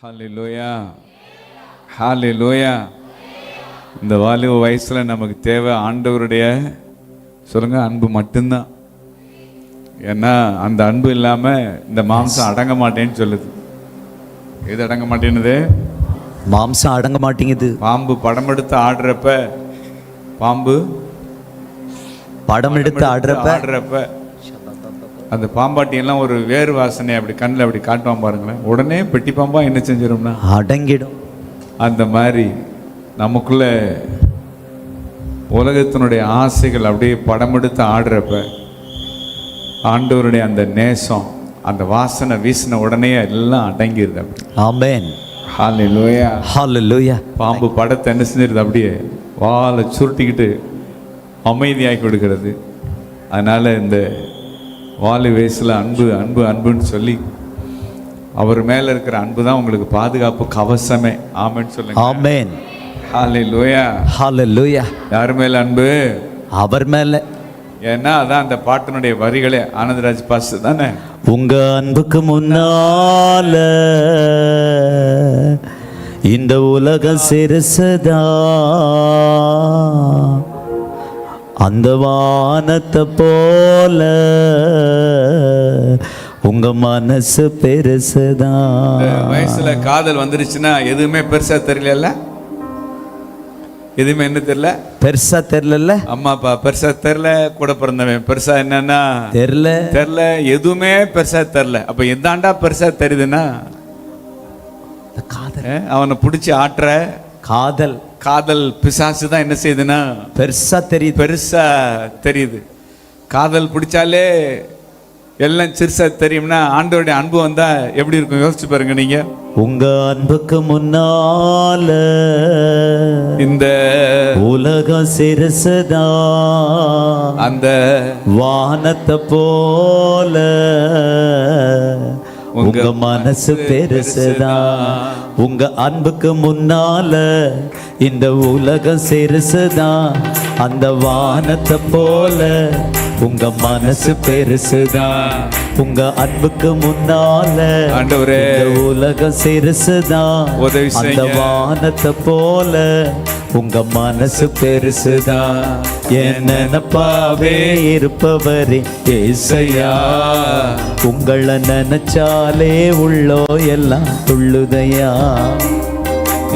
ஹல்லேலூயா, ஹல்லேலூயா. இந்த வாலிப வயசுல நமக்கு தேவை ஆண்டவருடைய சொல்லுங்க அன்பு மட்டும்தான். ஏன்னா அந்த அன்பு இல்லாம இந்த மாம்சம் அடங்க மாட்டேன்னு சொல்லுது. எது அடங்க மாட்டேன்னுது? மாம்சம் அடங்க மாட்டேங்குது. பாம்பு படம் எடுத்து ஆடுறப்ப, பாம்பு படம் எடுத்து ஆடுறப்ப அந்த பாம்பாட்டி எல்லாம் ஒரு வேறு வாசனை அப்படி கண்ணில் அப்படி காட்டுவான் பாருங்களேன். உடனே பெட்டி பாம்பா என்ன செஞ்சிடும்னா அடங்கிடும். அந்த மாதிரி நமக்குள்ள உலகத்தினுடைய ஆசைகள் அப்படியே படம் எடுத்து ஆடுறப்ப ஆண்டவருடைய அந்த நேசம் அந்த வாசனை வீசின உடனே எல்லாம் அடங்கிடுது. அப்படி ஆமென், ஹல்லேலூயா, ஹல்லேலூயா. பாம்பு படத்தை என்ன செஞ்சிருது? அப்படியே வாழை சுருட்டிக்கிட்டு அமைதியாகி கொடுக்கிறது. அதனால இந்த வாலி வயசுல அன்பு அன்பு அன்புன்னு சொல்லி அவர் மேல இருக்கிற அன்பு தான் உங்களுக்கு பாதுகாப்பு கவசமே. ஆமென் சொல்லுங்க. ஆமென், ஹல்லேலூயா, ஹல்லேலூயா. யார் மேல அன்பு? அவர் மேல. ஏன்னா அதான் அந்த பாட்டினுடைய வரிகளே. ஆனந்தராஜ் பாஸ் தானே. உங்க அன்புக்கு முன்னால இந்த உலகம் சிறுசுதா, அந்த வானத்தை போல உங்க மனசு பெருசுதான். வயசுல காதல் வந்துருச்சுன்னா எதுவுமே பெருசா தெரியல. எதுவுமே என்ன தெரியல, பெருசா தெரியல. அம்மா அப்பா பெருசா தெரியல, கூட பிறந்தவன் பெருசா என்னன்னா தெரியல, எதுவுமே பெருசா தெரியல. அப்ப எந்தாண்டா பெருசா தெரியுதுன்னா காதல். அவனை பிடிச்சி ஆட்டுற காதல் காதல் பிசாசு தான் என்ன செய்யுதுன்னா பெருசா தெரியுது. காதல் பிடிச்சாலே எல்லாம் சிறுசா தெரியும்னா ஆண்டவருடைய அன்பு வந்தா எப்படி இருக்கும் யோசிச்சு பாருங்க நீங்க. உங்க அன்புக்கு முன்னால இந்த உலகம் சிறுசுதா, அந்த வானத்தை போல உங்க மனசு பெருசுதான். உங்க அன்புக்கு முன்னால இந்த உலகம் சிறுசுதான், அந்த வானத்தை போல உங்க மனசு பெருசுதான். உங்க அன்புக்கு முன்னால ஆண்டவரே இந்த உலகம் சிறுசுதான், அந்த வானத்தை போல உங்க மனசு பெருசுதான். என் நினைப்பாவே இருப்பவரே ஏசையா, உங்களை நினைச்சாலே உள்ளோ எல்லாம் துள்ளுதையா.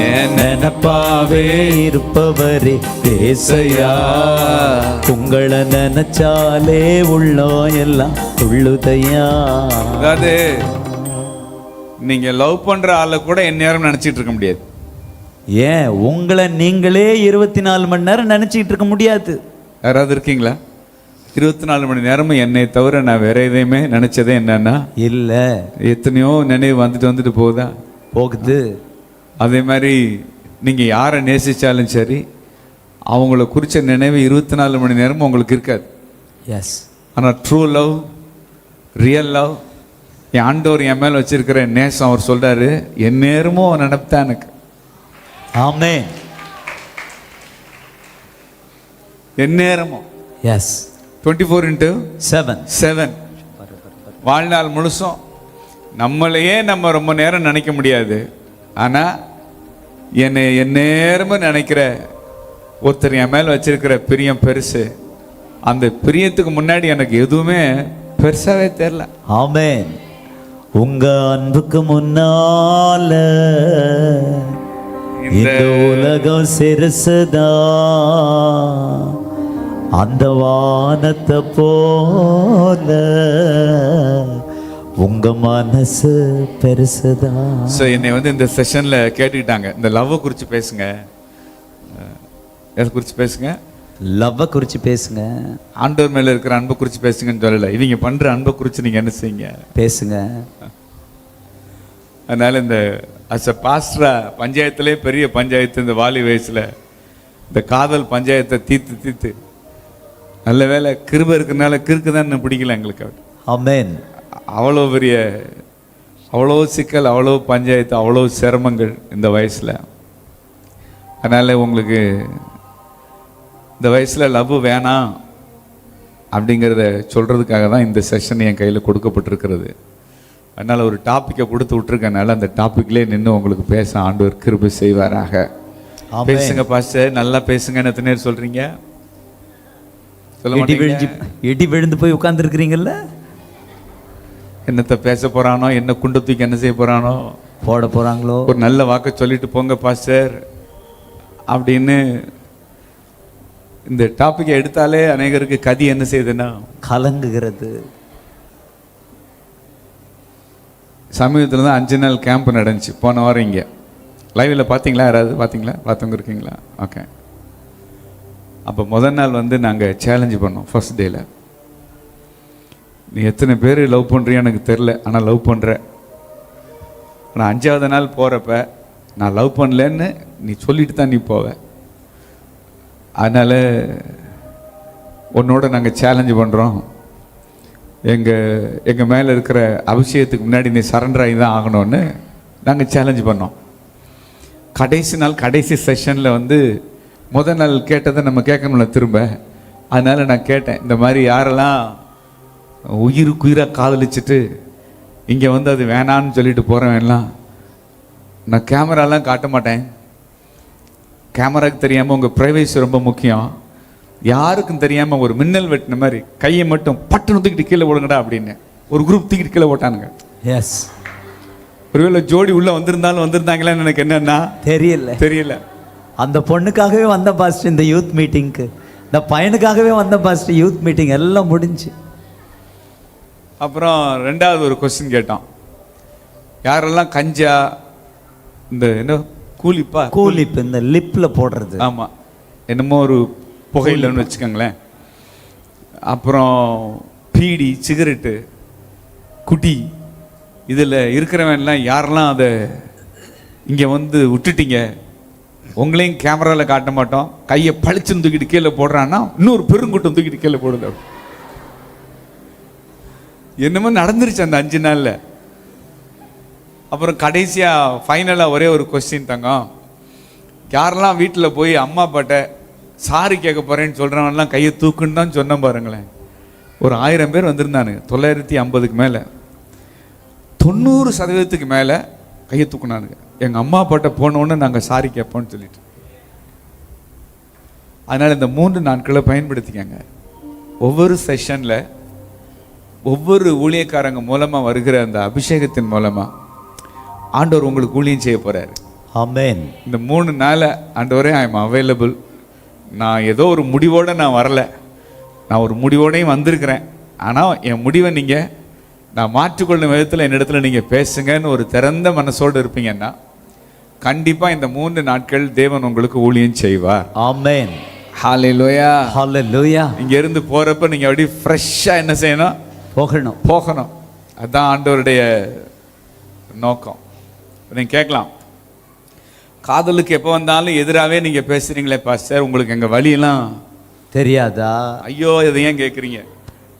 என் நினைப்பாவே இருப்பவரே ஏசையா, உங்களை நினைச்சாலே உள்ளோ எல்லாம் துள்ளுதையா. அதாவது நீங்க லவ் பண்ற ஆளை கூட எந்நேரம் நினைச்சிட்டு இருக்க முடியாது. ஏன் உங்களை நீங்களே 24 மணி நேரம் நினைச்சிட்டு இருக்க முடியாது. யாராவது இருக்கீங்களா 24 மணி நேரமும் என்னை தவிர நான் வேற எதையுமே நினைச்சதே என்னன்னா இல்ல. எத்தனையோ நினைவு வந்துட்டு போகுது. அதே மாதிரி நீங்க யாரை நேசிச்சாலும் சரி அவங்கள குறிச்ச நினைவு 24 மணி நேரமும் உங்களுக்கு இருக்காது. எஸ். ஆனால் ட்ரூ லவ், ரியல் லவ், என் ஆண்டவர் என் மேல வச்சிருக்கிற நேசம் அவர் சொல்றாரு என் நேரமும் நினைப்பா எனக்கு. ஆமென். என் நேரமும். எஸ். 24/7 வாழ்நாள் முழுசும் நம்மளையே நம்ம ரொம்ப நேரம் நினைக்க முடியாது. ஆனா என்னை என் நேரமும் நினைக்கிற ஒருத்தர் என் மேல வச்சிருக்கிற பிரியம் பெருசு. அந்த பிரியத்துக்கு முன்னாடி எனக்கு எதுவுமே பெருசாவே தெரியல. ஆமென். உங்க அன்புக்கு முன்னால இந்த உலகம் சிறுசுதா, அந்த வானத்தை போல உங்க மனசு பெருசுதான். ஸோ என்னை இந்த செஷன்ல கேட்டுக்கிட்டாங்க, இந்த லவ்வை குறித்து பேசுங்க. எதை குறித்து பேசுங்க? லவ்வை குறித்து பேசுங்க. ஆண்டவர் மேல இருக்கிற அன்பை குறித்து பேசுங்கன்னு சொல்லல. இவங்க பண்ற அன்பை குறித்து நீங்க என்ன செய்யுங்க? பேசுங்க. அதனால இந்த அஸ் அ பாஸ்டரா பஞ்சாயத்திலே பெரிய பஞ்சாயத்து இந்த வாலி வயசுல இந்த காதல் பஞ்சாயத்தை தீர்த்து நல்ல வேலை கிருபை இருக்கிறதுனால கிறுக்கு தான் பிடிக்கல எங்களுக்கு. ஆமென். அவ்வளோ பெரிய அவ்வளோ சிக்கல், அவ்வளோ பஞ்சாயத்து, அவ்வளோ சிரமங்கள் இந்த வயசில். அதனால் உங்களுக்கு இந்த வயசில் லவ் வேணாம் அப்படிங்கிறத சொல்கிறதுக்காக தான் இந்த செஷன் என் கையில் கொடுக்கப்பட்டிருக்கிறது. அதனால் ஒரு டாப்பிக்கை கொடுத்து விட்டுருக்கனால அந்த டாப்பிக்லேயே நின்று உங்களுக்கு பேச ஆண்டவர் கிருபை செய்வாராக. ஆமென். பேசுங்க பாஸ்டர், நல்லா பேசுங்கன்னு எத்தனை நேரம் சொல்றீங்க? சொல்ல மாட்டீங்க? இடி விழுந்து போய் உட்கார்ந்துருக்கிறீங்கல்ல. என்னத்தை பேச போறானோ, என்ன குண்டு தூக்கி என்ன செய்ய போறானோ, போட போறாங்களோ. ஒரு நல்ல வாக்க சொல்லிட்டு போங்க பாஸ்டர் அப்படின்னு இந்த டாபிக்கை எடுத்தாலே அநேகருக்கு கதி என்ன செய்யுதுன்னா கலங்குகிறது. சமீபத்தில் தான் 5 நாள் கேம்ப் நடந்துச்சு போன வாரம். இங்கே லைவில் பார்த்தீங்களா? யாராவது பார்த்தீங்களா? பார்த்தவங்க இருக்கீங்களா? ஓகே. அப்போ முதல் நாள் வந்து நாங்கள் சேலஞ்சு பண்ணோம். ஃபர்ஸ்ட் டேயில் நீ எத்தனை பேர் லவ் பண்ணுறியா எனக்கு தெரில, ஆனால் லவ் பண்ணுற. ஆனால் 5ஆவது நாள் போகிறப்ப நான் லவ் பண்ணலன்னு நீ சொல்லிட்டு தான் நீ போவ. அதனால் உன்னோட நாங்கள் சேலஞ்சு பண்ணுறோம். எங்கள் மேலே இருக்கிற அபிஷேகத்துக்கு முன்னாடி நீ சரண்டர் ஆகி தான் ஆகணும்னு நாங்கள் சேலஞ்சு பண்ணோம். கடைசி நாள் கடைசி செஷனில் வந்து முதல் நாள் கேட்டதை நம்ம கேட்கணும்ல திரும்ப. அதனால் நான் கேட்டேன், இந்த மாதிரி யாரெல்லாம் உயிருக்குயிராக காதலிச்சுட்டு இங்கே வந்து அது வேணான்னு சொல்லிட்டு போகிறவன்லாம் நான் கேமராலாம் காட்ட மாட்டேன். கேமராவுக்கு தெரியாமல் உங்கள் ப்ரைவேசி ரொம்ப முக்கியம். யாருக்கும் தெரியாமல் ஒரு மின்னல் வெட்டின மாதிரி கையை மட்டும் பட்டுன்னு தூக்கிட்டு கீழே போடுங்கடா அப்படின்னு ஒரு குரூப் தூக்கிட்டு கீழே போட்டானுங்க. எஸ். ஒருவேளை ஜோடி உள்ளே வந்திருந்தாங்களான்னு எனக்கு என்னன்னா தெரியல. அந்த பொண்ணுக்காகவே வந்த பாஸ்டர் இந்த யூத் மீட்டிங்க்கு, இந்த பையனுக்காகவே வந்த பாஸ்டர் யூத் மீட்டிங் எல்லாம் முடிஞ்சு. அப்புறம் 2வது ஒரு கொஸ்டின் கேட்டோம். யாரெல்லாம் கஞ்சா இந்த என்ன கூலிப்பு இந்த லிப்பில் போடுறது, ஆமாம் என்னமோ ஒரு புகையிலன்னு வச்சுக்கோங்களேன், அப்புறம் பீடி சிகரெட்டு குடி இதில் இருக்கிறவன்லாம் யாரெல்லாம் அதை இங்கே வந்து விட்டுட்டீங்க, உங்களையும் கேமராவில் காட்ட மாட்டோம், கையை பளிச்சுன்னு தூக்கிட்டு கீழே போடுறான்னா இன்னொரு பெருங்கூட்டம் தூக்கிட்டு கீழே போடுது. என்னமோ நடந்துருச்சு அந்த 5 நாளில். அப்புறம் கடைசியாக ஃபைனலாக ஒரே ஒரு கொஸ்டின் தங்கம். யாரெல்லாம் வீட்டில் போய் அம்மா அப்பாட்ட சாரி கேட்க போகிறேன்னு சொல்கிறவன்லாம் கையை தூக்குன்னு தான் சொன்னேன் பாருங்களேன். ஒரு 1000 பேர் வந்திருந்தானுங்க. 950க்கு மேலே 90% மேலே கையை தூக்குனானுங்க. எங்கள் அம்மா அப்பாட்ட போனோன்னு நாங்கள் சாரி கேட்போம்னு சொல்லிட்டு. அதனால் இந்த 3 நாட்களை பயன்படுத்திக்கங்க. ஒவ்வொரு செஷனில் ஒவ்வொரு ஊழியக்காரங்க மூலமாக வருகிற அந்த அபிஷேகத்தின் மூலமாக ஆண்டவர் உங்களுக்கு ஊழியம் செய்ய போகிறாரு. ஆமென். இந்த 3 நாளை ஆண்டவரே ஐ எம் அவைலபிள். நான் ஏதோ ஒரு முடிவோடு நான் வரலை, நான் ஒரு முடிவோடையும் வந்திருக்கிறேன். ஆனால் என் முடிவை நீங்கள் நான் மாற்றிக்கொள்ளும் விதத்தில் என்னிடத்துல நீங்கள் பேசுங்கன்னு ஒரு திறந்த மனசோடு இருப்பீங்கன்னா கண்டிப்பாக இந்த 3 நாட்கள் தேவன் உங்களுக்கு ஊழியம் செய்வார். ஆமென். ஹல்லேலூயா. ஹல்லேலூயா. இங்க இருந்து போறப்ப நீங்க அப்படியே ஃப்ரெஷ்ஷா என்ன செய்யணும்? போகணும். அதுதான் ஆண்டவருடைய நோக்கம். நீங்க கேட்கலாம், காதலுக்கு எப்போ வந்தாலும் எதிராகவே நீங்க பேசுறீங்களே பாஸ்டர், உங்களுக்கு எங்க வழியெல்லாம் தெரியாதா? ஐயோ, இதை ஏன் கேட்குறீங்க?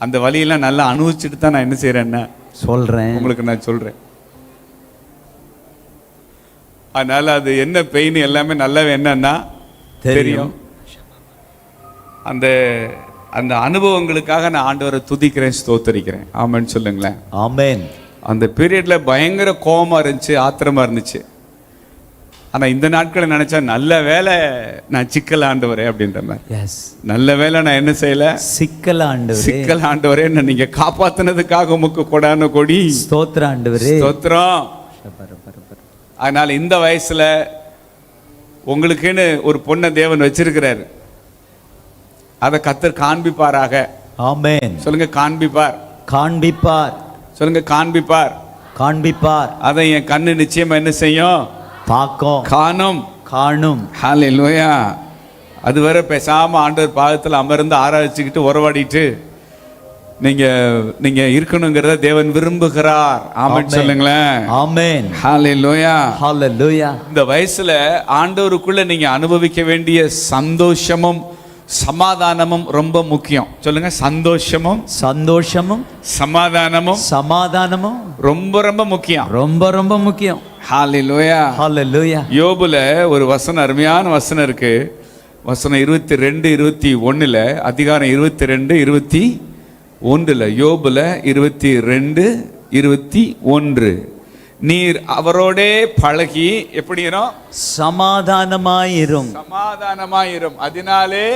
அந்த வழியெல்லாம் நல்லா அனுபவிச்சுட்டு தான் நான் என்ன செய்யறேன்னா சொல்றேன், உங்களுக்கு நான் சொல்றேன். அதனால அது என்ன பெயின் எல்லாமே நல்லாவே என்னன்னா தெரியும். அந்த அந்த அனுபவங்களுக்காக நான் ஆண்டவரை துதிக்கிறேன், ஸ்தோத்தரிக்கிறேன். ஆமென் சொல்லுங்களேன். ஆமென். அந்த பீரியட்ல பயங்கர கோபமா இருந்துச்சு, ஆத்திரமா இருந்துச்சு. ஆனா இந்த நாட்களை நினைச்சா நல்ல வேலை நான் சிக்கல் ஆண்டவரே அப்படின்ற மாதிரி. நல்ல வேலை நான் என்ன செய்யல, சிக்கல் ஆண்டவரே நீங்க காப்பாத்தினதுக்காக உமக்கு கொடான கொடி ஸ்தோத்திரம் ஆண்டவரே, ஸ்தோத்திரம். அதனால இந்த வயசுல உங்களுக்குன்னு ஒரு பொண்ணை தேவன் வச்சிருக்கிறாரு. அதை கர்த்தர் காண்பிப்பாராக. ஆமென். சொல்லுங்க காண்பிப்பார். சொல்லுங்க காண்பிப்பார். அதை என் கண்ணு நிச்சயமா என்ன செய்யும்? காணும். ஹல்லேலூயா. அதுவரை பேசாம ஆண்டவர் பாதத்தில் அமர்ந்து ஆராய்ச்சிக்கிட்டு உறவாடிட்டு நீங்க இருக்கணுங்கிறத தேவன் விரும்புகிறார். ஆமென் சொல்லுங்களேன். ஆமென். ஹல்லேலூயா. இந்த வயசுல ஆண்டவருக்குள்ள நீங்க அனுபவிக்க வேண்டிய சந்தோஷமும் சமாதானமும் ரொம்ப முக்கியம். சொல்லுங்க, சந்தோஷமும் சமாதானமும் ரொம்ப முக்கியம். ஹல்லேலூயா. யோபுல ஒரு வசனம், அருமையான வசனம் இருக்கு. வசனம் 22-21 அதிகாரம் 22-21 யோபுல 22 21. நீர் அவரோடே பழகி எப்படியும் சமாதானமாயிரும், சமாதானமாயிரும், அதனாலே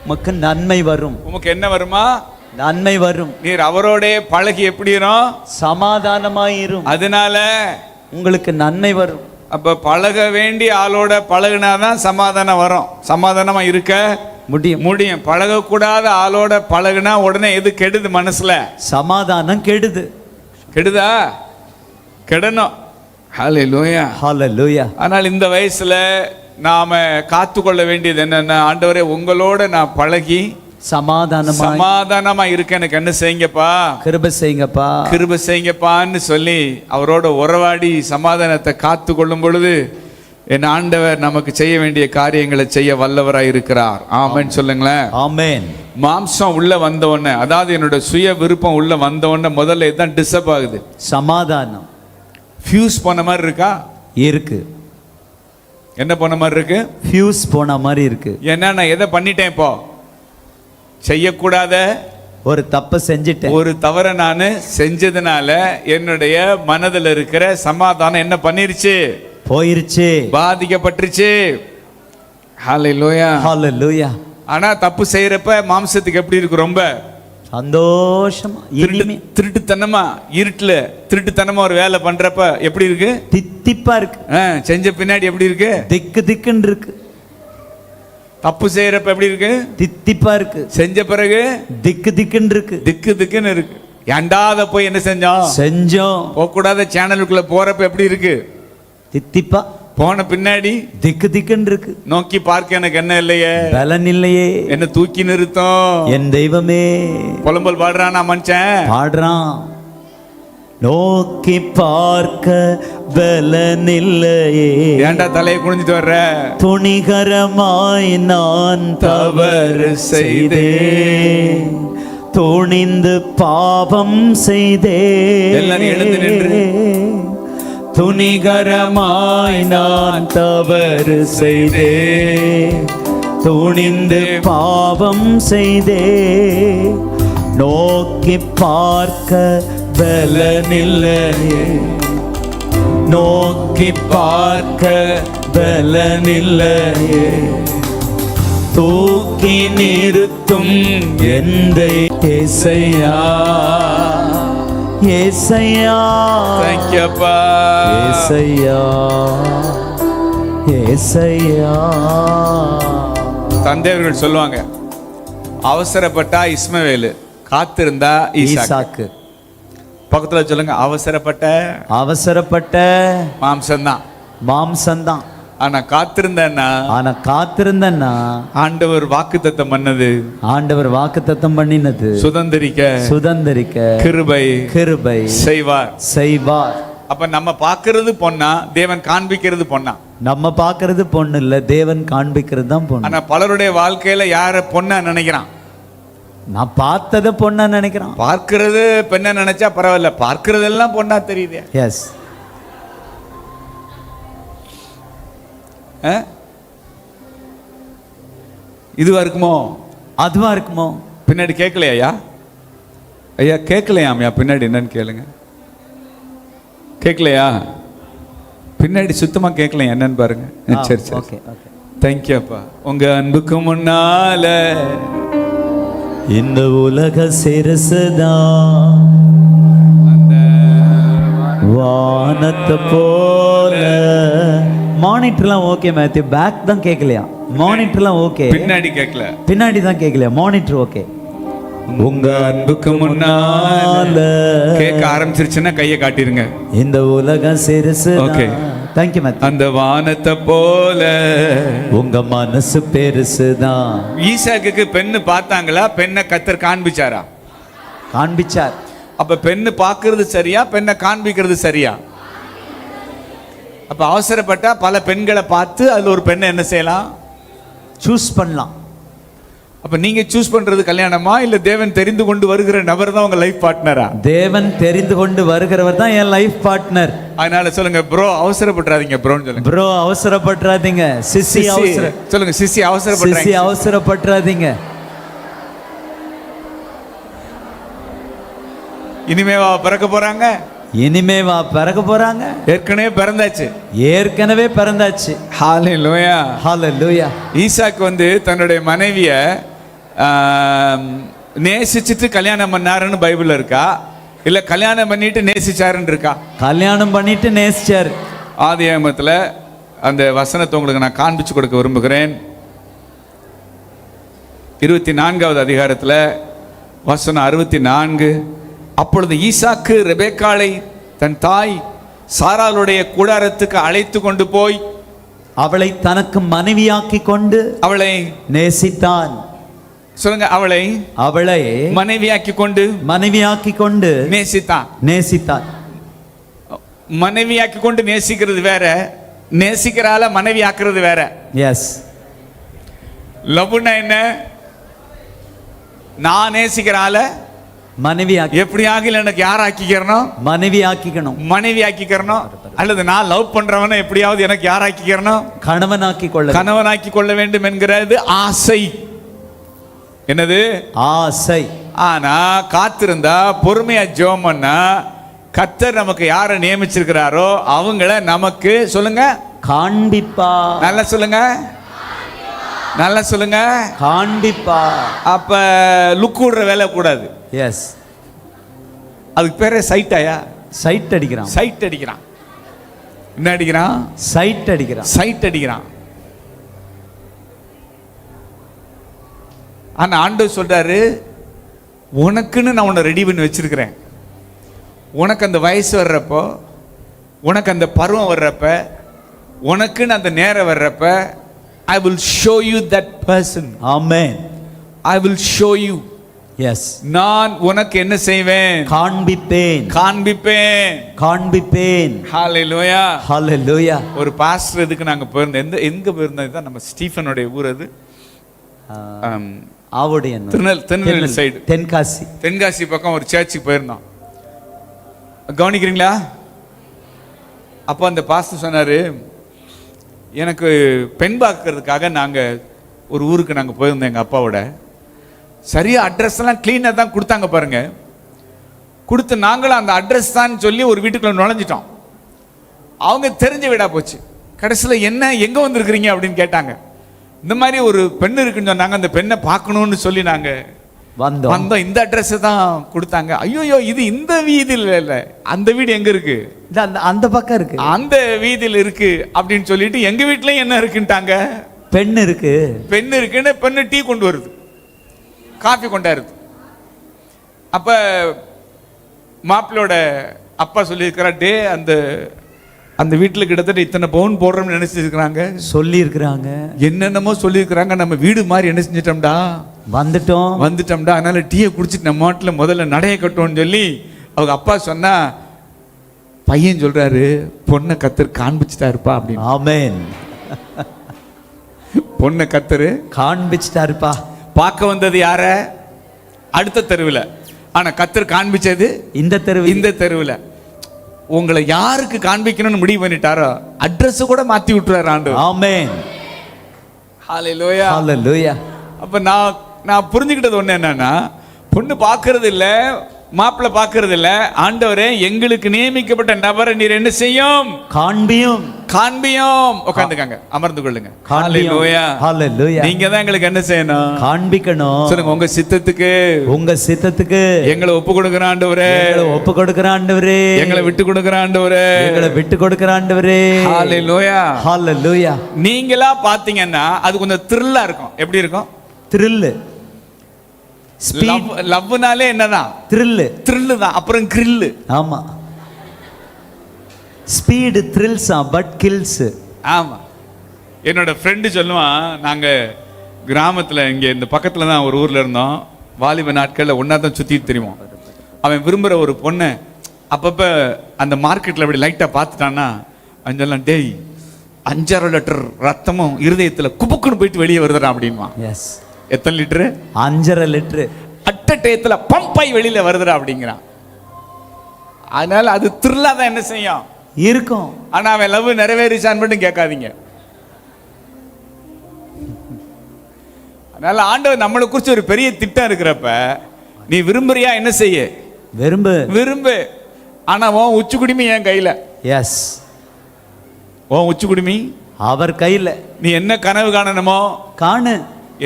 உமக்கு நன்மை வரும். உமக்கு என்ன வருமா? நன்மை வரும். நீர் அவரோடே பழகி எப்படியும் சமாதானமாயிரும், அதனால உங்களுக்கு நன்மை வரும். அப்ப பழக வேண்டிய ஆளோட பழகுனாதான் சமாதானம் வரும், சமாதானமா இருக்க முடியும். பழகக்கூடாத ஆளோட பழகுனா உடனே எது கெடுது? மனசுல சமாதானம் கெடுது. கெடுதா? கெடணும். ஹல்லேலூயா, ஹல்லேலூயா. ஆனால் இந்த வயசுல நாம காத்துக்கொள்ள வேண்டியது என்னன்னா, ஆண்டவரே உங்களோட நான் பழகி சமாதானமா இருக்க எனக்கு என்ன செய்யுங்கப்பா, கிருபை செய்யுங்கப்பா, கிருபை செய்யுங்கப்பான்னு சொல்லி அவரோட உறவாடி சமாதானத்தை காத்து கொள்ளும் பொழுது என் ஆண்டவர் நமக்கு செய்ய வேண்டிய காரியங்களை செய்ய வல்லவராய் இருக்கிறார். ஆமென் சொல்லுங்களேன். ஆமென். மாம்சம் உள்ள வந்த உடனே, அதாவது என்னோட சுய விருப்பம் உள்ள வந்த உடனே முதல்ல இதுதான் டிஸ்டர்ப் ஆகுது. சமாதானம் ஃபியூஸ் போன மாதிரி இருக்கா? இருக்கு. என்ன போன மாதிரி இருக்கு? ஃபியூஸ் போன மாதிரி இருக்கு. ஏன்னா நான் எதை பண்ணிட்டேன்? இப்போ செய்யக்கூடாத ஒரு தப்பை செஞ்சிட்டேன். ஒரு தவறை நான் செஞ்சதுனால என்னுடைய மனதில் இருக்கிற சமாதானம் என்ன பண்ணிருச்சு? போயிருச்சு, பாதிக்கப்பட்டுருச்சு. ஹல்லேலூயா, ஹல்லேலூயா. ஆனா தப்பு செய்யறப்ப மாம்சத்துக்கு எப்படி இருக்கு? ரொம்ப சந்தோஷமா, திருட்டுத்தனமா, இருட்டுல திருட்டுத்தனமா ஒரு வேலை பண்றப்ப எப்படி இருக்கு? தித்திப்பா இருக்கு. செஞ்ச பின்னாடி எப்படி இருக்கு? திக்கு திக்குன்னு இருக்கு. தப்பு செய்யறப்ப எப்படி இருக்கு? தித்திப்பா இருக்கு. செஞ்ச பிறகு திக்கு திக்குன்னு இருக்கு. திக்கு திக்குன்னு இருக்கு. ஏண்டாத போய் என்ன செஞ்சோம்? போக கூடாத சேனலுக்குள்ள போறப்ப எப்படி இருக்கு? தித்திப்பா. போன பின்னாடி திக்கு திக்குன்னு இருக்கு. நோக்கி பார்க்க எனக்கு என்ன இல்லையே, பலன் இல்லையே, என்ன தூக்கி நிறுத்தம் என் தெய்வமே. புலம்பல் பாடுறானா மனுஷன்? பாடுறான். நோக்கி பார்க்க பலன் இல்லையே, ஏண்டா தலையை குனிஞ்சிட்டு வர்ற? துணிகரமாய் நான் தவறு செய்தேன், துணிந்து பாவம் செய்தேன். எல்லாரும் எழுந்து நின்று, துணிகரமாய் நான் தவறு செய்தேன், துணிந்து பாவம் செய்தேன், நோக்கி பார்க்க பலனில்லையே, நோக்கி பார்க்க பலனில்லையே, தூக்கி நிறுத்தும் எந்த இயேசையா, ஏசையா. Thank you அப்பா. ஏசையா, ஏசையா. தந்தையர்கள் சொல்லுவாங்க, அவசரப்பட்டா இஸ்மவேலு, காத்திருந்தா ஈசாக்கு. பக்கத்துல சொல்லுங்க, அவசரப்பட்ட மாம்சம்தான். ஆனா காத்திருந்தேன்னா ஆண்டவர் வாக்குத்தத்தம் பண்ணினது சுதந்தரிக்க கிருபை செய்வார். அப்ப நம்ம பாக்குறது பொண்ணா, தேவன் காண்பிக்கிறது பொண்ணா? நம்ம பாக்குறது பொண்ணு இல்ல, தேவன் காண்பிக்கிறது தான் பொண்ணு. ஆனா பலருடைய வாழ்க்கையில யார பொண்ணா நினைக்கிறான்? நான் பார்த்தத பொண்ணா நினைக்கிறான். பார்க்கிறது பெண்ணா நினைச்சா பரவாயில்ல, பார்க்கிறது எல்லாம் பொண்ணா தெரியுது. எஸ். இதுவா இருக்குமோ, அதுவா இருக்குமோ? பின்னாடி கேட்கலையா? ஐயா கேட்கலையாம்யா, பின்னாடி என்னன்னு கேளுங்க. கேட்கலையா? பின்னாடி சுத்தமா கேட்கலையா என்னன்னு பாருங்க. சரி சரி, ஓகே ஓகே. தேங்க்யூ அப்பா. உங்க அன்புக்கு முன்னால இந்த உலக சிறுசுதான் அந்த வானத்தை போல. மானிட்டர்லாம் ஓகே மேத்யூ, பேக் தான் கேட்கலையா? மானிட்டர்லாம் ஓகே, பின்னாடி கேட்கல, பின்னாடி தான் கேட்கலையா? Monitor okay. உங்க அன்புக்கு முன்னால கேட்க ஆரம்பிச்சிருச்சுன்னா கையை காட்டிருங்க. இந்த உலகம் சிறுசு. Okay, thank you Matthew. அந்த வானத்தை போல உங்க மனசு பெருசுதான். ஈசாக்குக்கு பெண்ணு பார்த்தாங்களா? பெண்ணை கர்த்தர் காண்பிச்சாரா? காண்பிச்சார். அப்ப பெண்ணு பார்க்கிறது சரியா, பெண்ணை காண்பிக்கிறது சரியா? அப்ப அவசரப்பட்டா பல பெண்களை பார்த்து அதுல ஒரு பெண்ணை என்ன செய்யலாம்? சூஸ் பண்ணலாம். அப்ப நீங்க சூஸ் பண்றது கல்யாணமா, இல்ல தேவன் தெரிந்து கொண்டு வருகிற நபர் தான் உங்க லைஃப் பார்ட்னரா? தேவன் தெரிந்து கொண்டு வருகிறவர் தான் என் லைஃப் பார்ட்னர். அதனால சொல்லுங்க, ப்ரோ அவசரப்படாதீங்க. ப்ரோன்னு சொல்லுங்க. ப்ரோ அவசரப்படாதீங்க. சிசி சொல்லுங்க, சிசி அவசரப்படாதீங்க. சிசி அவசரப்படாதீங்க. இனிமேவா பிறக்க போறாங்க? இனிமேவா பிறக்க போறாங்க? ஏற்கனவே பிறந்தாச்சு. ஏற்கனவே பிறந்தாச்சு. ஹalleluya. ஹalleluya. ஈசாக்கு வந்து தன்னுடைய மனைவிய நேசிச்சிட்டு கல்யாணம் பண்ணாருன்னு பைபிள்ல இருக்கா, இல்ல கல்யாணம் பண்ணிட்டு நேசிச்சாருன்னு இருக்கா? கல்யாணம் பண்ணிட்டு நேசிச்சார். ஆதியாகமத்துல அந்த வசனத்தை உங்களுக்கு நான் காண்பிச்சு கொடுக்க விரும்புகிறேன். 24வது அதிகாரத்துல வசனம் 64. அப்பொழுது ஈசாக்கு ரெபெக்காளை தன் தாய் சாராளுடைய கூடாரத்துக்கு அழைத்து கொண்டு போய் அவளை தனக்கு மனைவியாக்கி கொண்டு அவளை நேசித்தான். சொல்லுங்க, அவளை மனைவியாக்கி கொண்டு நேசித்தான். மனைவியாக்கி கொண்டு நேசிக்கிறது வேற, நேசிக்கிறால மனைவி ஆக்குறது வேற. எஸ். லவ்னா என்ன? நான் நேசிக்கிறால மனைவி எப்படியாக எனக்கு யார் ஆக்கிக்கிறணும்? மனைவி ஆக்கிக்கிறணும். அல்லது நான் லவ் பண்றவன எப்படியாவது எனக்கு யார் ஆக்கிக்கிறணும்? கணவனாக்கி கொள்ள வேண்டும் என்கிறது ஆசை. என்னது? ஆசை. ஆனா காத்திருந்தா பொறுமையா ஜெபம் பண்ணா கர்த்தர் நமக்கு யாரை நியமிச்சிருக்கிறாரோ அவங்கள நமக்கு சொல்லுங்க காண்பிப்பா. நல்லா சொல்லுங்க காண்பிப்பா. அப்ப லுக் விடுற வேலை கூடாது. எஸ். அதுக்கு பேரே சைட்டாயா? சைட் அடிக்கிறான். என்ன அடிக்கிறான்? சைட் அடிக்கிறான். ஆனா ஆண்டவர் சொல்றாரு, உனக்குன்னு நான் உன்னை ரெடி பண்ணி வச்சிருக்கிறேன். உனக்கு அந்த வயசு வர்றப்போ, உனக்கு அந்த பருவம் வர்றப்ப, உனக்குன்னு அந்த நேரம் வர்றப்ப I will show you that person. Amen. I will show you. Yes. நான் உனக்கு என்ன செய்வேன்? காண்பிப்பேன். Hallelujah. ஒரு பாஸ்டர் இதுக்கு நாங்க போயிருந்தோம். எங்க போயிருந்தோம்? தான் நம்ம ஸ்டீஃபனுடைய ஊர் அது. திருநெல்வேலி சைடு, தென்காசி பக்கம் ஒரு சர்ச்சுக்கு போயிருந்தோம். கவனிக்கிறீங்களா? அப்போ அந்த பாஸ்டர் சொன்னாரு, எனக்கு பெண் பார்க்கறதுக்காக நாங்கள் ஒரு ஊருக்கு நாங்கள் போயிருந்தோம் எங்கள் அப்பாவோட. சரியாக அட்ரஸ் எல்லாம் கிளீனாக தான் கொடுத்தாங்க பாருங்க. கொடுத்து நாங்களும் அந்த அட்ரஸ் தான் சொல்லி ஒரு வீட்டுக்குள்ள நுழைஞ்சிட்டோம். அவங்க தெரிஞ்ச வீடா போச்சு. கடைசியில் என்ன எங்கே வந்திருக்கிறீங்க அப்படின்னு கேட்டாங்க. இந்த மாதிரி ஒரு பெண் இருக்குன்னு சொன்னாங்க, அந்த பெண்ணை பார்க்கணும்னு சொல்லி நாங்கள் வந்தோம். இந்த அட்ரஸ் தான் கொடுத்தாங்க. ஐயோ, இது இந்த வீதியில் இல்லை, அந்த வீடு எங்க இருக்கு? அந்த பக்கம் இருக்கு, அந்த வீதியில் இருக்கு அப்படின்னு சொல்லிட்டு எங்க வீட்லயும் என்ன இருக்குன்ட்டாங்க? பெண் இருக்குன்னு. பெண்ணு டீ கொண்டு வருது, காஃபி கொண்டாருது. அப்ப மாப்பிள்ளோட அப்பா சொல்லியிருக்கிறா, டே அந்த வீட்டில் கிட்டத்தட்ட இத்தனை பவுன் போடுறோம்னு நினைச்சிருக்கிறாங்க, சொல்லியிருக்கிறாங்க, என்னென்னமோ சொல்லியிருக்கிறாங்க. நம்ம வீடு மாதிரி என்ன செஞ்சிட்டோம்டா, வந்துட்டோம்டா. அதனால டீயை குடிச்சிட்டு நம்ம மாட்டில் முதல்ல நடைய கட்டோம்னு சொல்லி அவங்க அப்பா சொன்னா, பையன் சொல்றாரு, பொண்ணை கத்தர் காண்பிச்சுட்டாருப்பா அப்படின்னு. ஆமென். பொண்ணை கத்தர் காண்பிச்சுட்டாருப்பா. பார்க்க வந்தது யார? அடுத்த தெருவில். ஆனா கத்தர் காண்பிச்சது இந்த தெருவில். உங்களை யாருக்கு காண்பிக்கணும்னு முடிவு பண்ணிட்டாரோ அட்ரஸ் கூட மாத்தி விட்டுறாரு ஆண்டவர். ஆமென். ஹalleluya. அப்ப நான் புரிஞ்சுக்கிட்டது ஒண்ணு என்னன்னா, பொண்ணு பார்க்கறது இல்ல, மாப்பிள்ளை பார்க்கறது இல்ல. ஆண்டவரே, எங்களுக்கு நியமிக்கப்பட்ட நபரை நீர் என்ன செய்யும்? காண்பியும். உட்கார்ந்துக்கங்க, அமர்ந்து கொள்ளுங்க. ஹalleluya. நீங்க தான் எங்களுக்கு என்ன செய்யணும்? காண்பிக்கணும். சொல்லுங்க, உங்க சித்தத்துக்கு எங்களை ஒப்பு கொடுக்கிற ஆண்டவரே, எங்களை விட்டு கொடுக்கிற ஆண்டவரே. ஹalleluya. நீங்களா பாத்தீங்கன்னா அது கொஞ்சம் த்ரில்லா இருக்கும். எப்படி இருக்கும்? லவ்னாலே என்னதான்? த்ரில் தான். அப்புறம் கிரில். ஆமா. Speed thrills but kills. ஆமா. என்னோட ஃப்ரெண்டு சொல்லுவான், நாங்க கிராமத்துல இங்க இந்த பக்கத்துல தான் ஒரு ஊர்ல இருந்தோம். வாலிப நாட்கள்ல ஒன்னா தான் சுத்திட்டு தெரியும். அவன் விரும்புற ஒரு பொண்ணை அப்பப்ப அந்த மார்க்கெட்ல அப்படி லைட்டா பார்த்துட்டான்னா அஞ்செல்லாம், டேய் 5.5 லிட்டர் ரத்தமும் இருதயத்துல குப்புக்குன்னு போயிட்டு வெளியே வருதுடா அப்படின்மா. எஸ். எத்தனை லிட்டரு? 5.5 லிட்டரு அட்ட டயத்துல பம்பாய் வெளியில வருதுடா அப்படிங்கிறான். அதனால அது த்ரில்லா தான் என்ன செய்யும்? இருக்கும். ஆனா அவன் லவ் நிறைவேறிச்சான்னு மட்டும் கேட்காதீங்க. அதனால ஆண்டவர் நம்மளை குறிச்சு ஒரு பெரிய திட்டம் இருக்கிறப்ப நீ விரும்புறியா? என்ன செய்ய? விரும்பு. விரும்பு. ஆனா உன் உச்சி குடுமி என் கையில. எஸ், உன் உச்சி குடுமி அவர் கையில. நீ என்ன கனவு காணணுமோ காணு,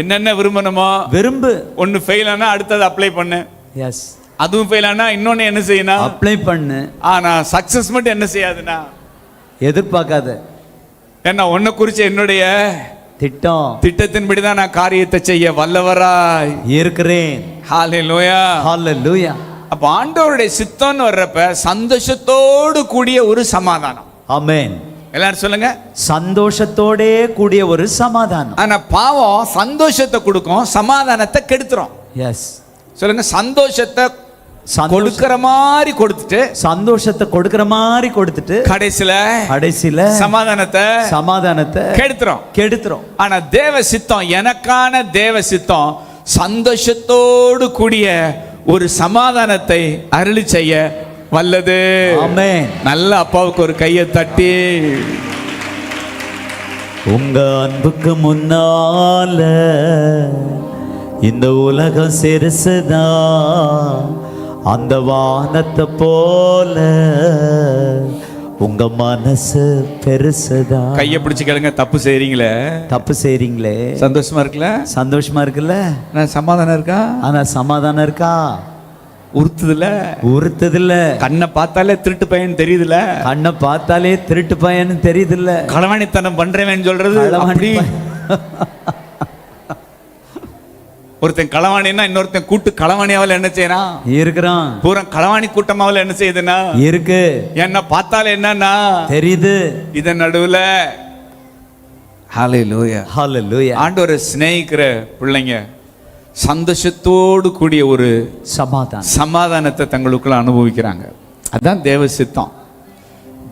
என்னென்ன விரும்பணுமோ விரும்பு. ஒன்னு ஃபெயில் ஆனா அடுத்தது அப்ளை பண்ணு. எஸ், அதுவும் ஃபெயில் ஆனா இன்னொன்னு என்ன செய்யணும்? அப்ளை பண்ணு. ஆனா சக்சஸ் மட்டும் என்ன செய்யாதுன்னா எதிர்பார்க்காத. ஏன்னா உன்னை குறிச்ச என்னுடைய திட்டத்தின்படி தான் நான் காரியத்தை செய்ய வல்லவராய் இருக்கிறேன். ஹல்லேலூயா, ஹல்லேலூயா. அப்ப ஆண்டவருடைய சித்தம்னு வர்றப்ப சந்தோஷத்தோடு கூடிய ஒரு சமாதானம். ஆமென். எல்லாரும் சொல்லுங்க, சந்தோஷத்தோடே கூடிய ஒரு சமாதானம். ஆனா பாவம் சந்தோஷத்தை கொடுக்கும், சமாதானத்தை கெடுத்துரும். எஸ், சொல்லுங்க, சந்தோஷத்தை கொடுக்கிற மாதிரி கொடுத்துட்டு, சந்தோஷத்தை கொடுக்கிற மாதிரி கொடுத்துட்டு கடைசில சமாதானத்தை கெடுத்துரும். ஆனா தேவ சித்தம், எனக்கான தேவ சித்தம் சந்தோஷத்தோடு கூடிய ஒரு சமாதானத்தை அருளி செய்ய வல்லது. ஆமென். நல்ல அப்பாவுக்கு ஒரு கையை தட்டி, உங்க அன்புக்கு முன்னால இந்த உலகம் சிறுசுதான், அந்த வானத்தை போல உங்க மனசு பெருசுதான். கையை பிடிச்சு கேளுங்க, தப்பு செய்றீங்களே சந்தோஷமா இருக்குல்ல, சமாதானம் இருக்கா? ஆனா சமாதானம் இருக்கா? உறுத்துதுல. கண்ணை பார்த்தாலே திருட்டு பையன் தெரியுதுல, களவாணித்தனம் பண்றேன்னு சொல்றது அப்படி. ஒருத்தன் களவாணின்னா இன்னொருத்தன் கூட்டு களவாணியாவில் என்ன செய்யறான்? இருக்கிறான். பூரா களவாணி கூட்டமாவில் என்ன செய்யுதுன்னா இருக்கு. என்ன பார்த்தாலே என்னன்னா தெரியுது. இதன் நடுவுல ஹல்லேலூயா, ஹல்லேலூயா, ஆண்டவரை சிநேகிக்கிற பிள்ளைங்க சந்தோஷத்தோடு கூடிய ஒரு சமாதானத்தை தங்களுக்குள்ள அனுபவிக்கிறாங்க. அதுதான் தேவ சித்தம்.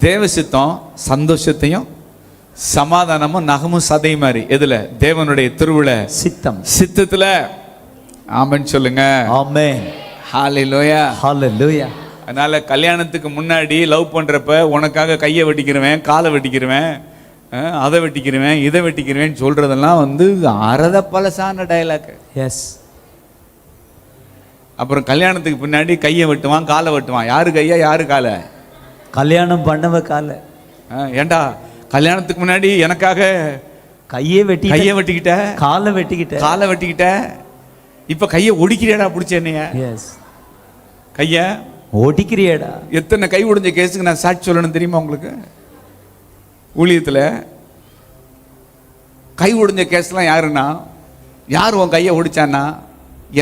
தேவ சித்தம் சந்தோஷத்தையும் சமாதானமும் நகமும் சதை மாதிரி. எதுல? தேவனுடைய திருவிழா சித்தத்துல. ஆமென் சொல்லுங்க. ஆமென். ஹல்லேலூயா, ஹல்லேலூயா. அதனால கல்யாணத்துக்கு முன்னாடி லவ் பண்றப்ப உனக்காக கையை வெட்டிக்கிறவேன், காலை வெட்டிக்கிறவேன், அதை வெட்டிக்கிறவேன், இதை வெட்டிக்கிறவேன் சொல்றதெல்லாம் அறத பழசான டயலாக். எஸ். அப்புறம் கல்யாணத்துக்கு பின்னாடி கையை வெட்டுவான், காலை வெட்டுவான். யாரு கையா யாரு காலை? கல்யாணம் பண்ணவ காலை. ஏண்டா கல்யாணத்துக்கு முன்னாடி எனக்காக கையை வெட்டிக்கிட்ட, காலை வெட்டிக்கிட்ட, இப்ப கையை ஒடிக்கிறியாடா பிடிச்ச என்னைய? எஸ். கைய ஒடிக்கிறியாடா? எத்தனை கை ஒடிஞ்ச கேஸுக்கு நான் சாட்சி சொல்லணும் தெரியுமா உங்களுக்கு? ஊழியத்துல கை ஒடிஞ்ச கேஸ்லாம் யாருன்னா, யார் உன் கையை ஒடிச்சான்னா,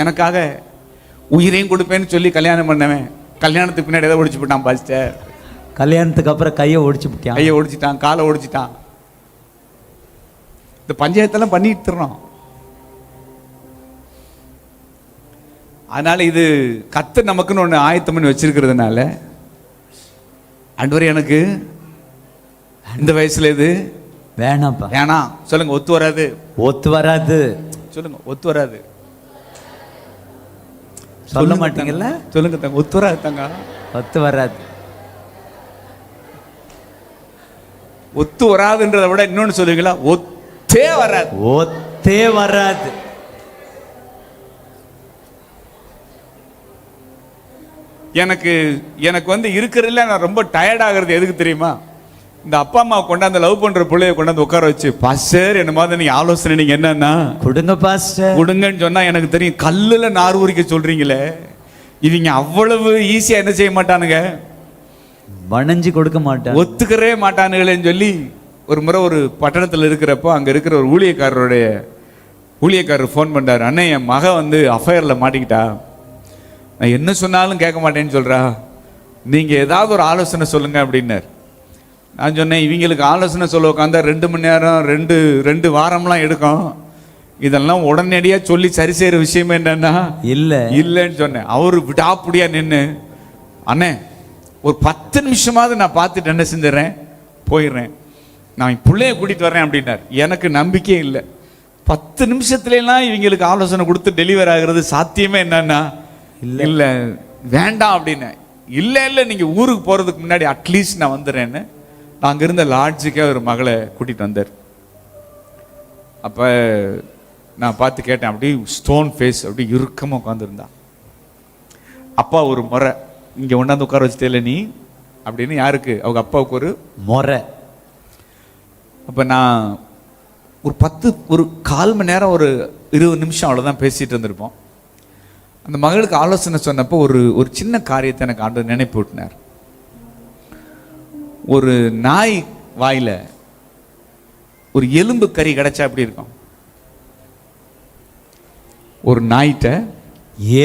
எனக்காக உயிரையும் கொடுப்பேன்னு சொல்லி கல்யாணம் பண்ணவன் கல்யாணத்துக்கு பின்னாடி எதை ஒடிச்சு போட்டான் பாஸ்டர்? கல்யாணத்துக்கு அப்புறம் கையை ஒடிச்சிட்டான், காலை ஒடிச்சிட்டான். இந்த பஞ்சாயத்தெல்லாம் பண்ணிட்டு தர்றோம். அதனால இது கர்த்தர் நமக்குன்னு ஒன்று ஆயத்தம் பண்ணி வச்சிருக்கிறதுனால, ஆண்டவரே எனக்கு இந்த வயசுல இது வேணாம்ப்பா, வேணாம் சொல்லுங்க. ஒத்து வராது சொல்லுங்க. ஒத்து வராது சொல்ல மாட்டீங்கல்ல? சொல்லுங்க தங்க. ஒத்து வராது தங்க. ஒத்து வராதுன்றதை விட இன்னொன்னு சொல்லுவீங்களா? ஒத்தே வராது. எனக்கு இருக்கிறதுல நான் ரொம்ப டயர்ட் ஆகுறது எதுக்கு தெரியுமா? இந்த அப்பா அம்மா கொண்டாந்து லவ் பண்ற பிள்ளைய கொண்டாந்து உட்கார வச்சு, பாஸ்டர் என்ன மாதிரி நீங்க ஆலோசனை நீங்க என்னன்னா கொடுங்க பாஸ்டர் கொடுங்கன்னு சொன்னா எனக்கு தெரியும். கல்லுல நார் உரிக்க சொல்றீங்களே, இவங்க அவ்வளவு ஈஸியா என்ன செய்ய மாட்டானுங்க, வணஞ்சி கொடுக்க மாட்டான், ஒத்துக்கவே மாட்டானுங்களேன்னு சொல்லி ஒரு முறை ஒரு பட்டணத்தில் இருக்கிறப்போ அங்க இருக்கிற ஒரு ஊழியக்காரர் ஃபோன் பண்றாரு. அண்ணே, என் மக அஃபயர்ல மாட்டிக்கிட்டா, நான் என்ன சொன்னாலும் கேட்க மாட்டேன்னு சொல்றா, நீங்க ஏதாவது ஒரு ஆலோசனை சொல்லுங்க அப்படின்னாரு. நான் சொன்னேன், இவங்களுக்கு ஆலோசனை சொல்ல உட்காந்தா 2 மணி நேரம் 2 வாரம்லாம் எடுக்கும். இதெல்லாம் உடனடியா சொல்லி சரி செய்யற விஷயம் என்னன்னா இல்லைன்னு சொன்னேன். அவரு விடாப்புடியா நின்று, அண்ணே ஒரு 10 நிமிஷமாவது நான் பார்த்துட்டு என்ன செஞ்சிடறேன், போயிடுறேன், நான் பிள்ளைய கூட்டிட்டு வர்றேன் அப்படின்னார். எனக்கு நம்பிக்கையே இல்லை. 10 நிமிஷத்துலாம் இவங்களுக்கு ஆலோசனை கொடுத்து டெலிவர் ஆகுறது சாத்தியமே என்னன்னா இல்லை வேண்டாம் அப்படின்னு. இல்லை நீங்க ஊருக்கு போறதுக்கு முன்னாடி அட்லீஸ்ட் நான் வந்துடுறேன்னு அங்க இருந்த லாட்ஜுக்கே ஒரு மகளை கூட்டிட்டு வந்தார். அப்ப நான் பார்த்து கேட்டேன், அப்படி ஸ்டோன் ஃபேஸ், அப்படி இறுக்கமா உட்காந்துருந்தா. அப்பா ஒரு முறை, இங்கே ஒன்றாந்து உட்கார வச்சுட்டே நீ அப்படின்னு யாருக்கு? அவங்க அப்பாவுக்கு ஒரு முறை. அப்போ நான் ஒரு 1/4 மணி நேரம், ஒரு 20 நிமிஷம் அவ்வளோதான் பேசிகிட்டு இருந்திருப்போம். அந்த மகளுக்கு ஆலோசனை சொன்னப்போ ஒரு சின்ன காரியத்தை எனக்கு ஆண்டவர் நினைப்பு விட்டினார். ஒரு நாய் வாயில ஒரு எலும்பு கறி கிடைச்சா எப்படி இருக்கும்? ஒரு நாய்கிட்ட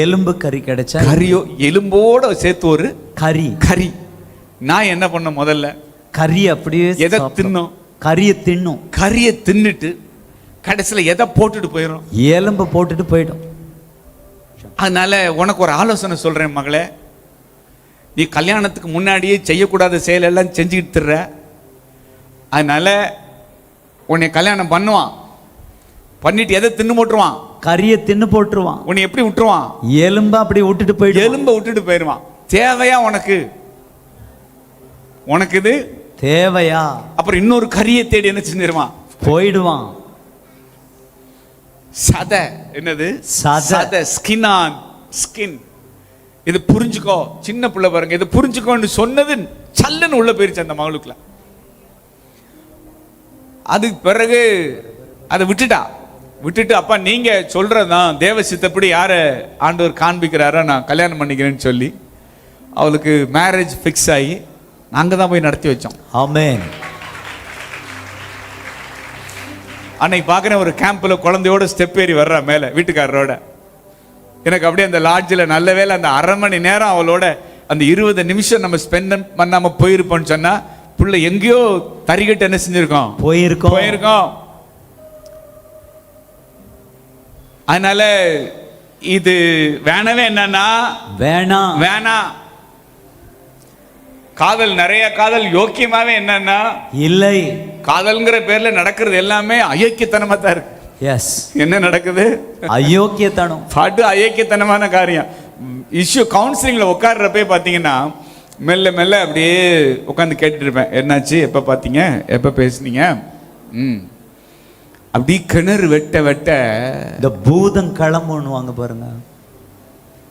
எலும்பு கறி கிடைச்சா, கறியோ எலும்போட சேர்த்து ஒரு கறி நாய் என்ன பண்ண? முதல்ல கறி அப்படியே எதை தின்னும்? கறியை தின்னும். கறியை தின்னுட்டு கடைசியில் எதை போட்டுட்டு போயிடும்? எலும்பு போட்டுட்டு போயிடும். அதனால உனக்கு ஒரு ஆலோசனை சொல்றேன் மகளே, நீ கல்யாணத்துக்கு முன்னாடியே செய்யக்கூடாத செயலெல்லாம் செஞ்சுக்கிட்டு திர்ற. அதனால உன்னை கல்யாணம் பண்ணுவான், பண்ணிட்டு எதை தின்னு போட்டுருவான்? கறியை தின்னு போட்டுருவான். உன்னை எப்படி விட்டுருவான்? எலும்பை அப்படி விட்டுட்டு போயிடும். எலும்பை விட்டுட்டு போயிடுவான். தேவையா உனக்கு? இது தேவையா? அப்புறம் இன்னொரு கறியை தேடி என்ன செஞ்சிருவான்? போயிடுவான். சதை. என்னது? சதை. ஸ்கின். இது புரிஞ்சுக்கோ. சின்ன பிள்ளை பாருங்க, இது புரிஞ்சுக்கோன்னு சொன்னது சல்லுன்னு உள்ள போயிருச்சு அந்த மகளுக்குள்ள. அதுக்கு பிறகு அதை விட்டுட்டு அப்பா நீங்க சொல்றதான் தேவ சித்தப்படி யார ஆண்டவர் காண்பிக்கிறாரோ நான் கல்யாணம் பண்ணிக்கிறேன்னு சொல்லி அவளுக்கு மேரேஜ் ஃபிக்ஸ் ஆகி நாங்க தான் போய் நடத்தி வச்சோம். ஆமென். அன்னைக்கு பார்க்குறேன், ஒரு கேம்ப்ல குழந்தையோட ஸ்டெப் ஏறி வர்றா மேல வீட்டுக்காரரோட. எனக்கு அப்படியே அந்த லாட்ஜில் நல்ல வேலை அந்த 1/2 மணி நேரம் அவளோட அந்த 20 நிமிஷம் நம்ம ஸ்பெண்ட் பண்ணாம போயிருப்போம்னு சொன்னா புள்ள எங்கேயோ தறிகட்டு என்ன செஞ்சிருக்கோம்? போயிருக்கோம். அதனால இது வேணவே என்னன்னா வேணாம். காதல், நிறைய காதல் யோக்கியமாவே என்னன்னா இல்லை. காதல்ங்கிற பேர்ல நடக்கிறது எல்லாமே அயோக்கியத்தனமா தான் இருக்கு. எஸ். என்ன நடக்குது? அயோக்கியத்தனம். அயோக்கியத்தனமான காரியம். இஷ்யூ கவுன்சிலிங்ல உட்கார்றப்பே பாத்தீங்கன்னா மெல்ல அப்படியே உட்காந்து கேட்டுட்டு இருப்பேன். என்னாச்சு, எப்ப பாத்தீங்க, எப்ப பேசுனீங்க? அப்படி கிணறு வெட்ட இந்த பூதம் கிளம்புவாங்க பாருங்க.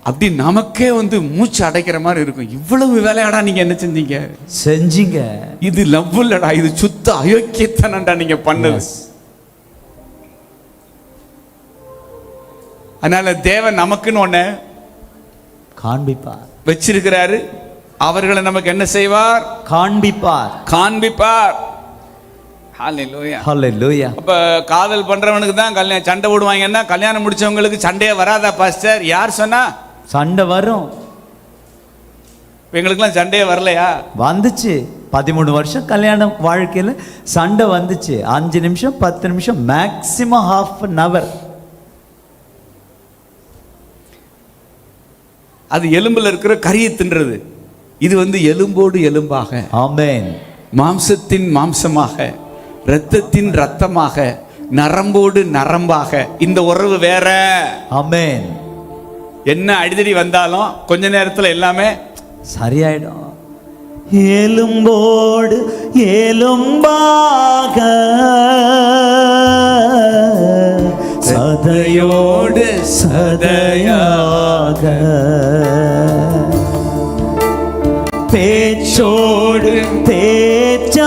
அப்படி நமக்கே மூச்சு அடைக்கிற மாதிரி இருக்கும். இவ்வளவு வேலையாடா நீங்க என்ன செஞ்சீங்க? இது லவ் இல்லடா, இது சுத்த அயோக்கியத்தனம்டா நீங்க பண்ணது. அதனால தேவன் நமக்குன்னு ஒண்ணு காண்பிப்பார், வச்சிருக்கிறாரு. அவர்களை நமக்கு என்ன செய்வார்? காண்பிப்பார். ஹல்லேலூயா. அப்ப காதல் பண்றவனுக்கு தான் கல்யாணம் சண்டை போடுவாங்கன்னா, கல்யாணம் முடிச்சவங்களுக்கு சண்டையே வராதா பாஸ்டர்? யார் சொன்னா? சண்டை வரும். எங்களுக்குலாம் சண்டையே வரலையா? வந்துச்சு. 13 வருஷம் கல்யாணம் வாழ்க்கையில் சண்டை வந்துச்சு. 5 நிமிஷம் 10 நிமிஷம், மேக்சிமம் ½ an hour. அது எலும்புல இருக்கிற கறியை தின்றது. இது எலும்போடு எலும்பாக, ஆமென், மாம்சத்தின் மாம்சமாக, இரத்தத்தின் இரத்தமாக, நரம்போடு நரம்பாக. இந்த உறவு வேற. ஆமென். என்ன அடிதடி வந்தாலும் கொஞ்ச நேரத்தில் எல்லாமே சரியாயிடும். எலும்போடு எலும்பாக, சதையோடு சதையாக, பேச்சோடு பேச்சாக,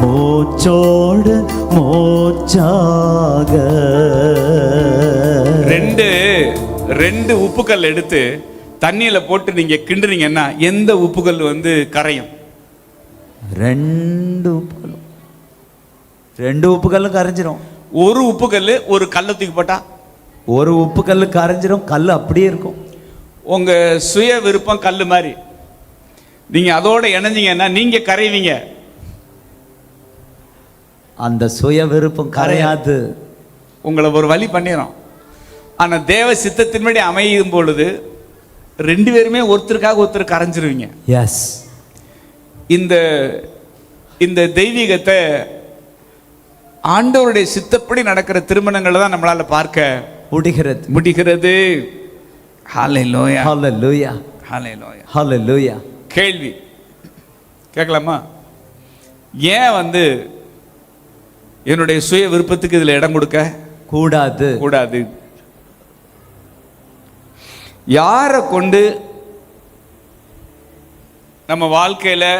மூச்சோடு மூச்சாக. ரெண்டு உப்புக்கல் எடுத்து தண்ணியில போட்டு நீங்க கிண்டுறீங்கன்னா எந்த உப்புக்கல் கரையும்? ரெண்டு உப்புக்கல்லும் கரைஞ்சிரும். ஒரு உப்புக்கல் ஒரு கல்லை தூக்கி போட்டா ஒரு உப்புக்கல் கரைஞ்சிரும். கல் அப்படியே இருக்கும். உங்க சுய விருப்பம் கல்லு மாதிரி. நீங்க அதோட இணைஞ்சீங்கன்னா நீங்க கரைவீங்க. அந்த சுய விருப்பம் கரையாது, உங்களை ஒரு வழி பண்ணிடும். ஆனா தேவ சித்தத்தின்படி அமையும் பொழுது 2 பேருமே ஒருத்தருக்காக ஒருத்தர் கரைஞ்சிருவீங்க. எஸ். இந்த தெய்வீகத்தை ஆண்டவருடைய சித்தப்படி நடக்கிற திருமணங்களை தான் நம்மளால பார்க்க முடிகிறது. ஹல்லேலூயா, ஹல்லேலூயா, ஹல்லேலூயா, ஹல்லேலூயா. கேள்வி கேட்கலாமா? ஏன் என்னுடைய சுய விருப்பத்துக்கு இதுல இடம் கொடுக்க கூடாது? யாரை கொண்டு நம்ம வாழ்க்கையில்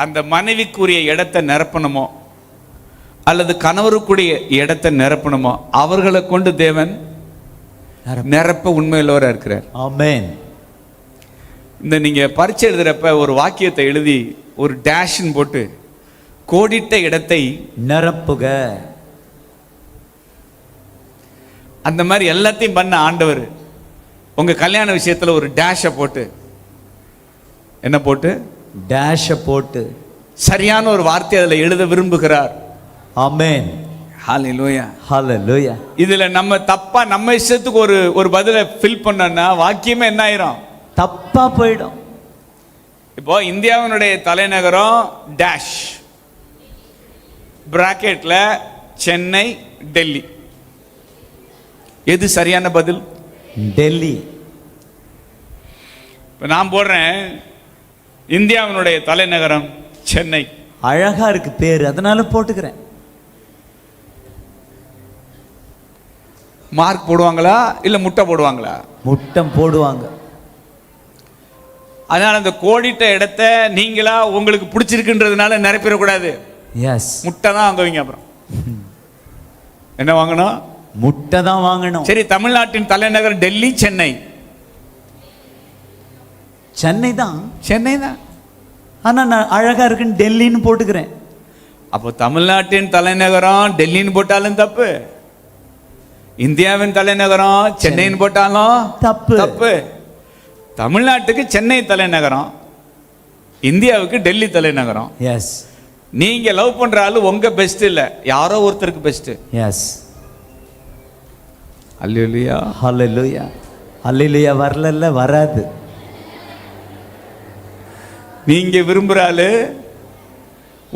அந்த மனைவிக்குரிய இடத்தை நிரப்பணுமோ அல்லது கணவருக்குரிய இடத்தை நிரப்பணுமோ அவர்களை கொண்டு தேவன் நிரப்ப உண்மையுள்ளவராக இருக்கிறார். ஆமென். இந்த நீங்கள் பரீட்சை எழுதுறப்ப ஒரு வாக்கியத்தை எழுதி ஒரு டேஷ்ன்னு போட்டு கோடிட்ட இடத்தை நிரப்புக, அந்த மாதிரி எல்லாத்தையும் பண்ண ஆண்டவர் உங்கள் கல்யாண விஷயத்தில் ஒரு டேஷை போட்டு என்ன போட்டு டேஷை போட்டு சரியான ஒரு வார்த்தை அதில் எழுத விரும்புகிறார். ஆமென். ஹல்லேலூயா. ஹல்லேலூயா. இதுல நம்ம தப்பா நம்ம இஷ்டத்துக்கு ஒரு பதிலை ஃபில் பண்ணோம்னா வாக்கியமே என்ன ஆயிரும்? தப்பா போயிடும். இப்போ இந்தியாவினுடைய தலைநகரம் டேஷ், பிராக்கெட்ல சென்னை, டெல்லி. எது சரியான பதில்? டெல்லி. இப்போ நான் போடுறேன் இந்தியாவினுடைய தலைநகரம் சென்னை. அழகா இருக்கு பேரு, அதனால போட்டுக்கிறேன். மார்க் போடுவாங்களா இல்ல முட்டை போடுவாங்களா? முட்டம் போடுவாங்க. அதனால அந்த கோடிட்ட இடத்தை நீங்களா உங்களுக்கு பிடிச்சிருக்குன்றதுனால நிரப்பிடக்கூடாது. எஸ். முட்டை தான் வாங்குவீங்க. அப்புறம் என்ன வாங்கணும்? முட்டை தான் வாங்கணும். சரி, தமிழ்நாட்டின் தலைநகர் டெல்லி, சென்னை. சென்னை தான். சென்னை தான். ஆனா நான் அழகா இருக்குன்னு டெல்லின்னு போட்டுக்கிறேன். அப்போ தமிழ்நாட்டின் தலைநகரம் டெல்லின்னு போட்டாலும் தப்பு, இந்தியாவின் தலைநகரம் சென்னைன்னு போட்டாலும் தப்பு. தப்பு. தமிழ்நாட்டுக்கு சென்னை தலைநகரம், இந்தியாவுக்கு டெல்லி தலைநகரம். எஸ். நீங்க லவ் பண்ற ஆளு உங்க பெஸ்ட் இல்ல, யாரோ ஒருத்தருக்கு பெஸ்ட். எஸ். அல்லேலூயா. ஹல்லேலூயா. ஹல்லேலூயா வரல, வராது. நீங்க விரும்புற ஆளு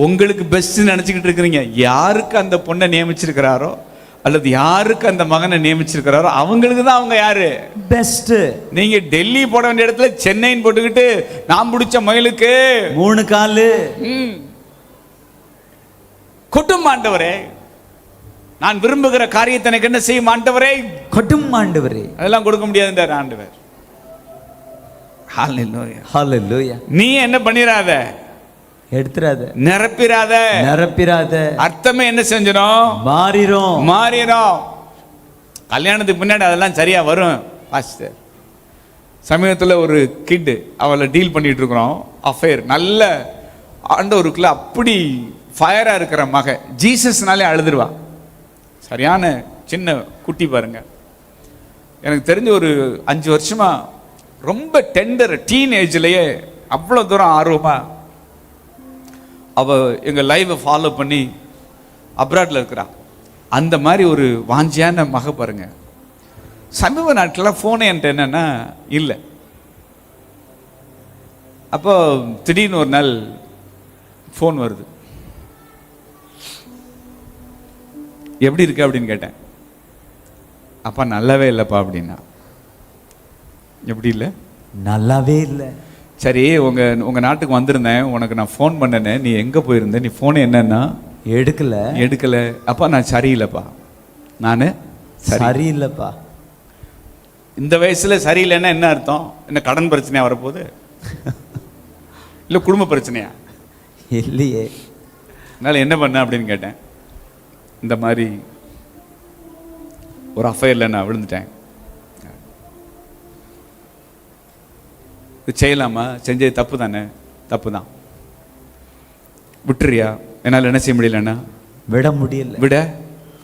உங்களுக்கு பெஸ்ட் நினைச்சுக்கிட்டு இருக்கிறீங்க. யாருக்கு அந்த பொண்ணை நியமிச்சிருக்கிறாரோ அல்லது யாருக்கு அந்த மகனை நியமிச்சிருக்கிறாரோ அவங்களுக்கு தான் அவங்க யாரு பெஸ்ட். நீங்க டெல்லி போட வேண்டிய இடத்துல சென்னைன்னு போட்டுக்கிட்டு நான் பிடிச்ச மயிலுக்கு 3 காலு கொட்டும் ஆண்டவரே, நான் விரும்புகிற காரியத்தை எனக்கு என்ன செய்யும் ஆண்டவரே? கொட்டும் ஆண்டவரே. அதெல்லாம் கொடுக்க முடியாதுன்றார் ஆண்டவர். ஹல்லேலூயா. ஹல்லேலூயா. நீ என்ன பண்ணிராத, எடுத்துறாத, நிரப்பிராத. நிரப்பிராத அர்த்தமே என்ன செஞ்சிடும்? மாறிரும். கல்யாணத்துக்கு முன்னாடி அதெல்லாம் சரியா வரும். பாஸ்டர், சமீபத்தில் ஒரு கிட் அவளை டீல் பண்ணிட்டு இருக்கிறோம், அஃபேர். நல்ல ஆண்டவருக்குள்ள அப்படி ஃபயரா இருக்கிற மக, ஜீசஸ்னாலே அழுதுருவா. சரியான சின்ன குட்டி பாருங்க. எனக்கு தெரிஞ்ச ஒரு 5 வருஷமா ரொம்ப டெண்டர் டீன் ஏஜ்லயே அவ்வளோ தூரம் ஆர்வமா அவள் எங்கள் லைவை ஃபாலோ பண்ணி அப்ராட்ல இருக்கிறா. அந்த மாதிரி ஒரு வாஞ்சியான மக பாருங்க. சமீப நாட்களாக ஃபோனே என்கிட்ட என்னன்னா இல்லை. அப்போ திடீர்னு ஒரு நாள் ஃபோன் வருது. எப்படி இருக்கு அப்படின்னு கேட்டேன். அப்பா நல்லாவே இல்லைப்பா அப்படின்னா. எப்படி இல்லை? நல்லாவே இல்லை. சரி, உங்க நாட்டுக்கு வந்திருந்தேன், உனக்கு நான் ஃபோன் பண்ணனே, நீ எங்கே போயிருந்த? நீ ஃபோன் என்னன்னா எடுக்கல. அப்பா நான் சரியில்லைப்பா. நான் சரியில்லைப்பா. இந்த வயசுல சரியில்லைன்னா என்ன அர்த்தம்? என்ன கடன் பிரச்சனையா வரப்போகுது? இல்லை குடும்ப பிரச்சனையா? இல்லையே. அதனால என்ன பண்ண அப்படின்னு கேட்டேன். இந்த மாதிரி ஒரு அஃபையரில் நான் விழுந்துட்டேன். செய்யலாமா? செஞ்சது தப்பு தானே? தப்பு தான். விட்டுறியா? என்னால் என்ன செய்ய முடியலன்னா விட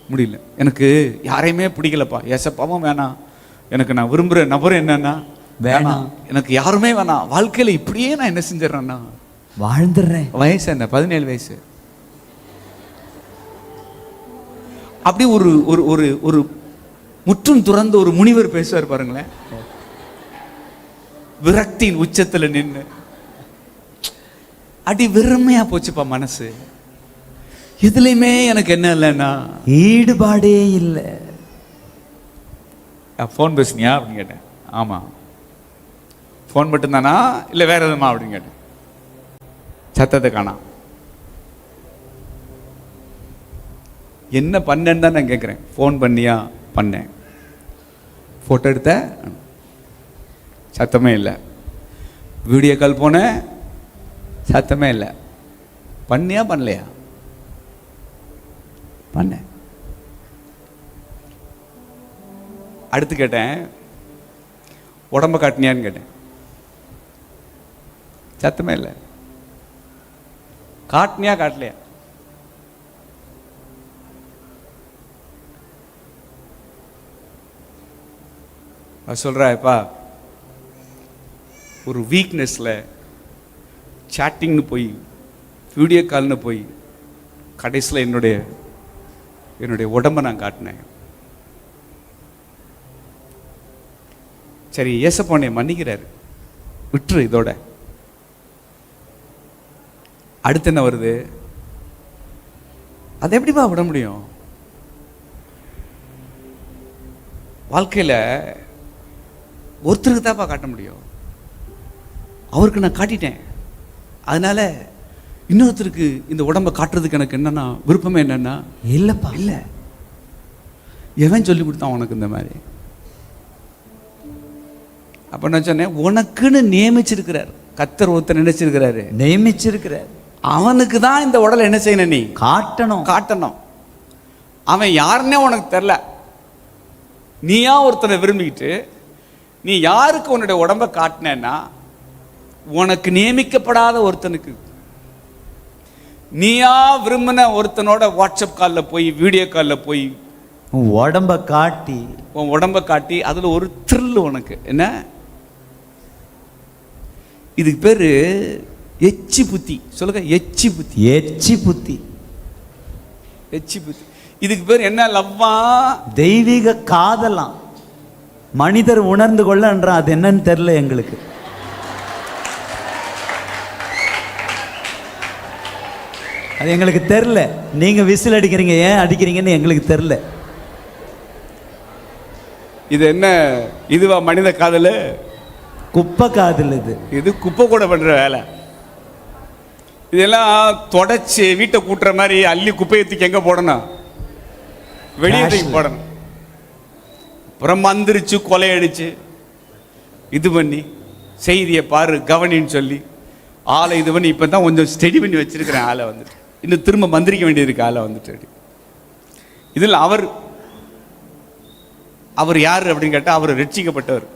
முடியல. எனக்கு யாரையுமே பிடிக்கலப்பா. ஏசப்பாவும் வேணாம், எனக்கு நான் விரும்புகிற நபரும் என்னன்னா வேணாம், எனக்கு யாருமே வேணாம். வாழ்க்கையில் இப்படியே நான் என்ன செஞ்சிடறேன்னா வாழ்ந்துடுறேன். வயசு என்ன? 17 வயசு. அப்படி ஒரு ஒரு ஒரு முற்றும் துறந்த ஒரு முனிவர் பேசுவார் பாருங்களேன். விரக்தியின் உச்சத்துல நின்று அடி வெறுமையா போச்சுப்பா மனசு. இதுலயுமே எனக்கு என்ன இல்லைன்னா ஈடுபாடே இல்லை. ஃபோன் பேசுனியா அப்படின்னு கேட்டேன். ஆமா. ஃபோன் மட்டும்தானா இல்லை வேற எதுமா அப்படின்னு கேட்டேன். சத்தத்தை காணோம். என்ன பண்ணேன்னு தான் நான் கேட்குறேன். ஃபோன் பண்ணியா? பண்ணேன். ஃபோட்டோ எடுத்த? சத்தமே இல்லை. வீடியோ கால் போனேன், சத்தமே இல்லை. பண்ணியா பண்ணலையா? பண்ணேன். அடுத்து கேட்டேன், உடம்ப காட்டினியான்னு கேட்டேன். சத்தமே இல்லை. காட்டினியா காட்டலையா? சொல்கிறாப்பா, ஒரு வீக்னஸில் சாட்டிங்னு போய் வீடியோ கால்னு போய் கடைசியில் என்னுடைய உடம்பை நான் காட்டினேன். சரி, ஏசப்பா உன்னை மன்னிக்கிறாரு, விட்டுரு இதோட. அடுத்து என்ன வருது? அதை எப்படிப்பா விட முடியும்? வாழ்க்கையில் ஒருத்தருக்கு தான்ப்பா காட்ட முடியும். அவருக்கு நான் காட்டிட்டேன். அதனால இன்னொருத்தருக்கு இந்த உடம்பை காட்டுறதுக்கு எனக்கு என்னன்னா விருப்பமே என்னன்னா, இல்லைப்பா இல்லை, எவன் சொல்லி கொடுத்தான் உனக்கு இந்த மாதிரி? அப்போ நான் சொன்னேன், உனக்குன்னு நியமிச்சிருக்கிறார் கர்த்தர். ஒருத்தர் நினைச்சிருக்கிறாரு, நியமிச்சிருக்கிறார். அவனுக்கு தான் இந்த உடலை என்ன செய்யணும்? நீ காட்டணும். அவன் யாருன்னே உனக்கு தெரில. நீயா ஒருத்தனை விரும்பிக்கிட்டு நீ யாருக்கு உன்னுடைய உடம்பை காட்டினேன்னா, உனக்கு நியமிக்கப்படாத ஒருத்தனுக்கு, நீயா விரும்பின ஒருத்தனோட வாட்ஸ்அப் காலில் போய் வீடியோ காலில் போய் உன் உடம்பை காட்டி அதுல ஒரு த்ரில் உனக்கு என்ன? இதுக்கு பேரு எச்சி புத்தி. சொல்லுங்க, எச்சி புத்தி. இதுக்கு பேர் என்ன? லவ்வா, தெய்வீக காதலாம். மனிதர் உணர்ந்து கொள்ளன்ற அது என்னன்னு தெரியல எங்களுக்கு. அது எங்களுக்கு தெரியல. நீங்க விசில் அடிக்கிறீங்க, ஏன் அடிக்கிறீங்கன்னு எங்களுக்கு தெரியல. இது என்ன? இதுவா மனித காதல்? குப்பை காதல். இது குப்பை கூட பண்ற வேலை. இதெல்லாம் தொடச்சி வீட்டை கூட்டுற மாதிரி அள்ளி குப்பையத்துக்கு எங்க போடணும்? வெளியே போடணும். அப்புறம் மந்திரிச்சு கொலையடிச்சு இது பண்ணி செய்தியை பாரு கவனின்னு சொல்லி ஆளை இது பண்ணி இப்போ தான் கொஞ்சம் ஸ்டடி பண்ணி வச்சிருக்கிறேன். ஆளை வந்துட்டு இன்னும் திரும்ப மந்திரிக்க வேண்டியிருக்கு. ஆளை வந்துட்டு இதில் அவர் யார் அப்படின்னு கேட்டால், அவர் ரட்சிக்கப்பட்டவர்.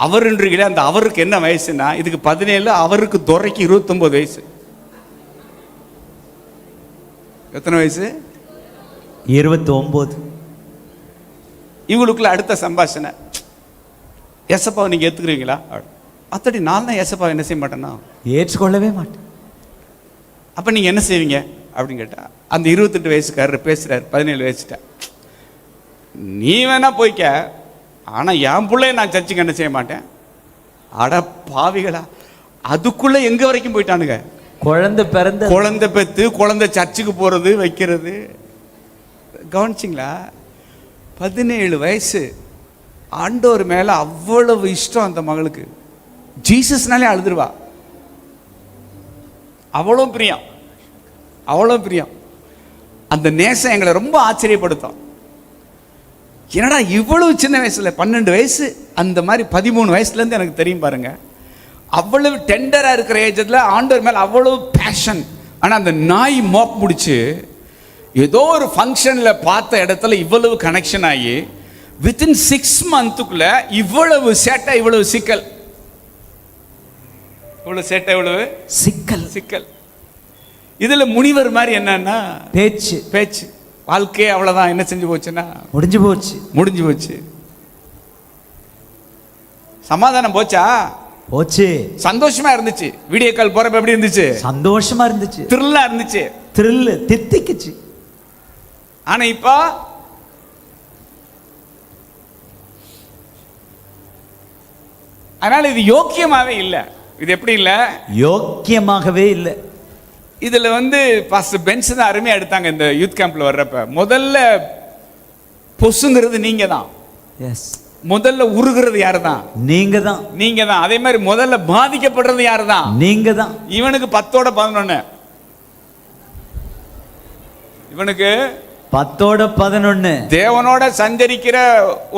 அவருன்றீங்களே, அந்த அவருக்கு என்ன வயசுன்னா, இதுக்கு 17, அவருக்கு துறைக்கு 29 வயசு. எத்தனை வயசு? 29. இவங்களுக்குள்ள அடுத்த சம்பாஷணை, ஏசப்பாவை நீங்க ஏத்துக்கிறீங்களா? அத்தடி நான் தான் ஏசப்பாவை என்ன செய்ய மாட்டேன்னா, ஏற்றுக்கொள்ளவே மாட்டேன். அப்ப நீங்க என்ன செய்வீங்க அப்படின்னு கேட்டா, அந்த 28 வயசுக்காரர் பேசுறாரு, 17 வயசுட்ட, நீ வேணா போய்க்க, ஆனா என் பிள்ளைய நான் சர்ச்சுக்கு என்ன செய்ய மாட்டேன். அட பாவிகளா, அதுக்குள்ள எங்க வரைக்கும் போயிட்டானுங்க. குழந்தை பெத்து குழந்தை சர்ச்சுக்கு போறது வைக்கிறது. கவனிச்சிங்களா? 17 வயசு. ஆண்டவர் மேல அவ்வளவு இஷ்டம் அந்த மகளுக்கு. ஜீசஸ்னாலே அழுதுருவா. அவ்வளோ பிரியம். அந்த நேசம் எங்களை ரொம்ப ஆச்சரியப்படுத்தும். என்னடா இவ்வளவு சின்ன வயசுல, 12 வயசு, அந்த மாதிரி 13 வயசுல இருந்து எனக்கு தெரியும் பாருங்க. அவ்வளவு டெண்டரா இருக்கிற ஏஜ்ல ஆண்டவர் மேல அவ்வளவு பேஷன். ஆனா அந்த நாய் மோப் முடிச்சு ஏதோ ஒரு ஃபங்க்ஷன்ல பார்த்த இடத்துல இவ்வளவு கனெக்ஷன் ஆகி வித்தின் 6 மந்த்துக்குள்ள இவ்வளவு சேட்டை, இவ்வளவு சிக்கல். இவ்வளவு சேட்டை, இவ்வளவு சிக்கல். இதுல முனிவர் மாதிரி என்னன்னா பேச்சு வாழ்க்கையே அவ்வளவுதான். என்ன செஞ்சு போச்சுன்னா முடிஞ்சு போச்சு. சமாதானம் போச்சா? போச்சு. சந்தோஷமா இருந்துச்சு. வீடியோ கால் போறப்ப எப்படி இருந்துச்சு? சந்தோஷமா இருந்துச்சு. த்ரில்லா இருந்துச்சு. தித்திக்குச்சு. ஆனா இப்ப அதனால இது யோக்கியமாவே இல்லை. இது எப்படி இல்ல? யோக்கியமாகவே இல்லை. இதுல பாஸ்டர் பென்ஸ் தான் அருமையா எடுத்தாங்க இந்த யூத் கேம்ப்ல வர்றப்ப. முதல்ல பொசுங்கிறது நீங்க தான். முதல்ல உருகிறது யாரு தான்? நீங்க தான். அதே மாதிரி முதல்ல பாதிக்கப்படுறது யாரு தான்? நீங்க தான். இவனுக்கு 10ஓட 11. இவனுக்கு 10ஓட 11. தேவனோட சஞ்சரிக்கிற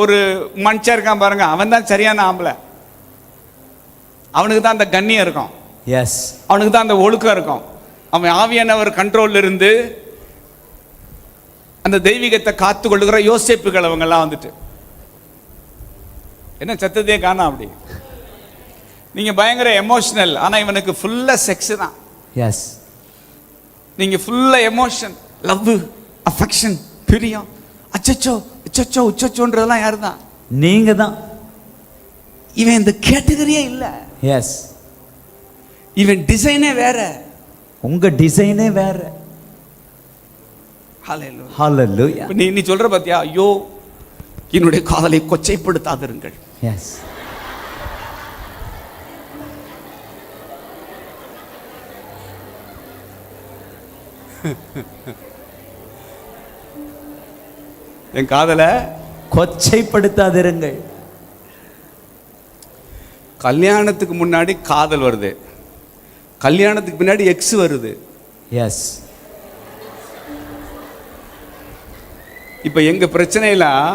ஒரு மனுஷன் இருக்கான் பாருங்க, அவன் தான் சரியான ஆம்பளை. அவனுக்கு தான் அந்த கண்ணியம் இருக்கும், எஸ், அவனுக்கு தான் அந்த ஒழுக்கம் இருக்கும். அவன் ஆவியானவர் கண்ட்ரோல்ல இருந்து அந்த தெய்வீகத்தை காத்து கொள்ளுகிற யோசேப்புகள் அவங்கெல்லாம் வந்துட்டு என்ன சத்தத்தையே காணோம். அப்படி நீங்க பயங்கர எமோஷனல், ஆனா இவனுக்கு ஃபுல்லா செக்ஸ் தான். எஸ், நீங்க ஃபுல்லா எமோஷன், லவ், அஃபெக்ஷன், பிரியம், அச்சச்சோ அச்சச்சோ உச்சச்சோன்றதெல்லாம் யாரு தான்? நீங்க தான். இவன் இந்த கேட்டகரியே இல்ல. எஸ், இவன் டிசைனே வேற, உங்க டிசைனே வேற. ஹalleluya. ஹalleluya. நீ சொல்ற பாத்தியா, ஐயோ என்னுடைய காதலை கொச்சைப்படுத்தாதிருங்கள். எஸ், என் காதலை கொச்சைப்படுத்தாதிருங்கள். கல்யாணத்துக்கு முன்னாடி காதல் வருது, கல்யாணத்துக்கு பின்னாடி எக்ஸ் வருது. எஸ், இப்ப எங்க பிரச்சனைலாம்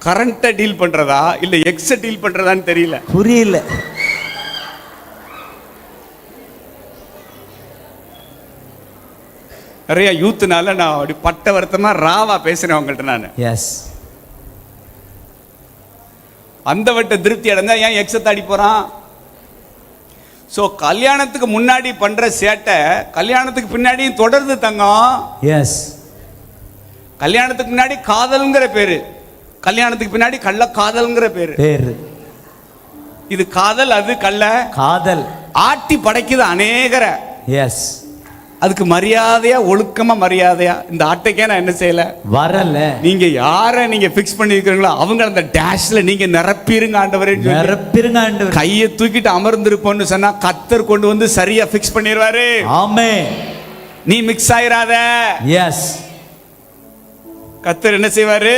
கரண்ட்டை டீல் பண்றதா இல்ல எக்ஸை டீல் பண்றதான்னு தெரியல. புரியல. நிறைய யூத்னால நான் அப்படி பட்ட வருத்தமா ராவா பேசுறேன் உங்கள்கிட்ட நான். எஸ், அந்த வட்ட திருப்தி அடைந்தா ஏன் எக்ஸை தாடி போறான்? ஸோ கல்யாணத்துக்கு முன்னாடி பண்ற சேட்டை கல்யாணத்துக்கு பின்னாடியும் தொடருது தங்கம். எஸ், கல்யாணத்துக்கு முன்னாடி காதல்ங்கிற பேரு, கல்யாணத்துக்கு பின்னாடி கள்ள காதல்ங்கிற பேரு. இது காதல், அது கள்ள காதல். ஆட்டி படைக்குது அநேகர. எஸ், அதுக்கு மரியாதையா, ஒழுக்கமா மரியாதையா இந்த ஆட்டைக்கே நான் என்ன செய்யல, வரல. நீங்க யார நீங்க பிக்ஸ் பண்ணிருக்கீங்களோ அவங்க அந்த டேஷ்ல நீங்க நிரப்பிருங்க ஆண்டவரே, நிரப்பிருங்க ஆண்டவரே. கையை தூக்கிட்டு அமர்ந்திருப்போம்னு சொன்னா கர்த்தர் கொண்டு வந்து சரியா பிக்ஸ் பண்ணிடுவாரு. ஆமென். நீ மிக்ஸ் ஆயிராத. எஸ், கர்த்தர் என்ன செய்வாரு?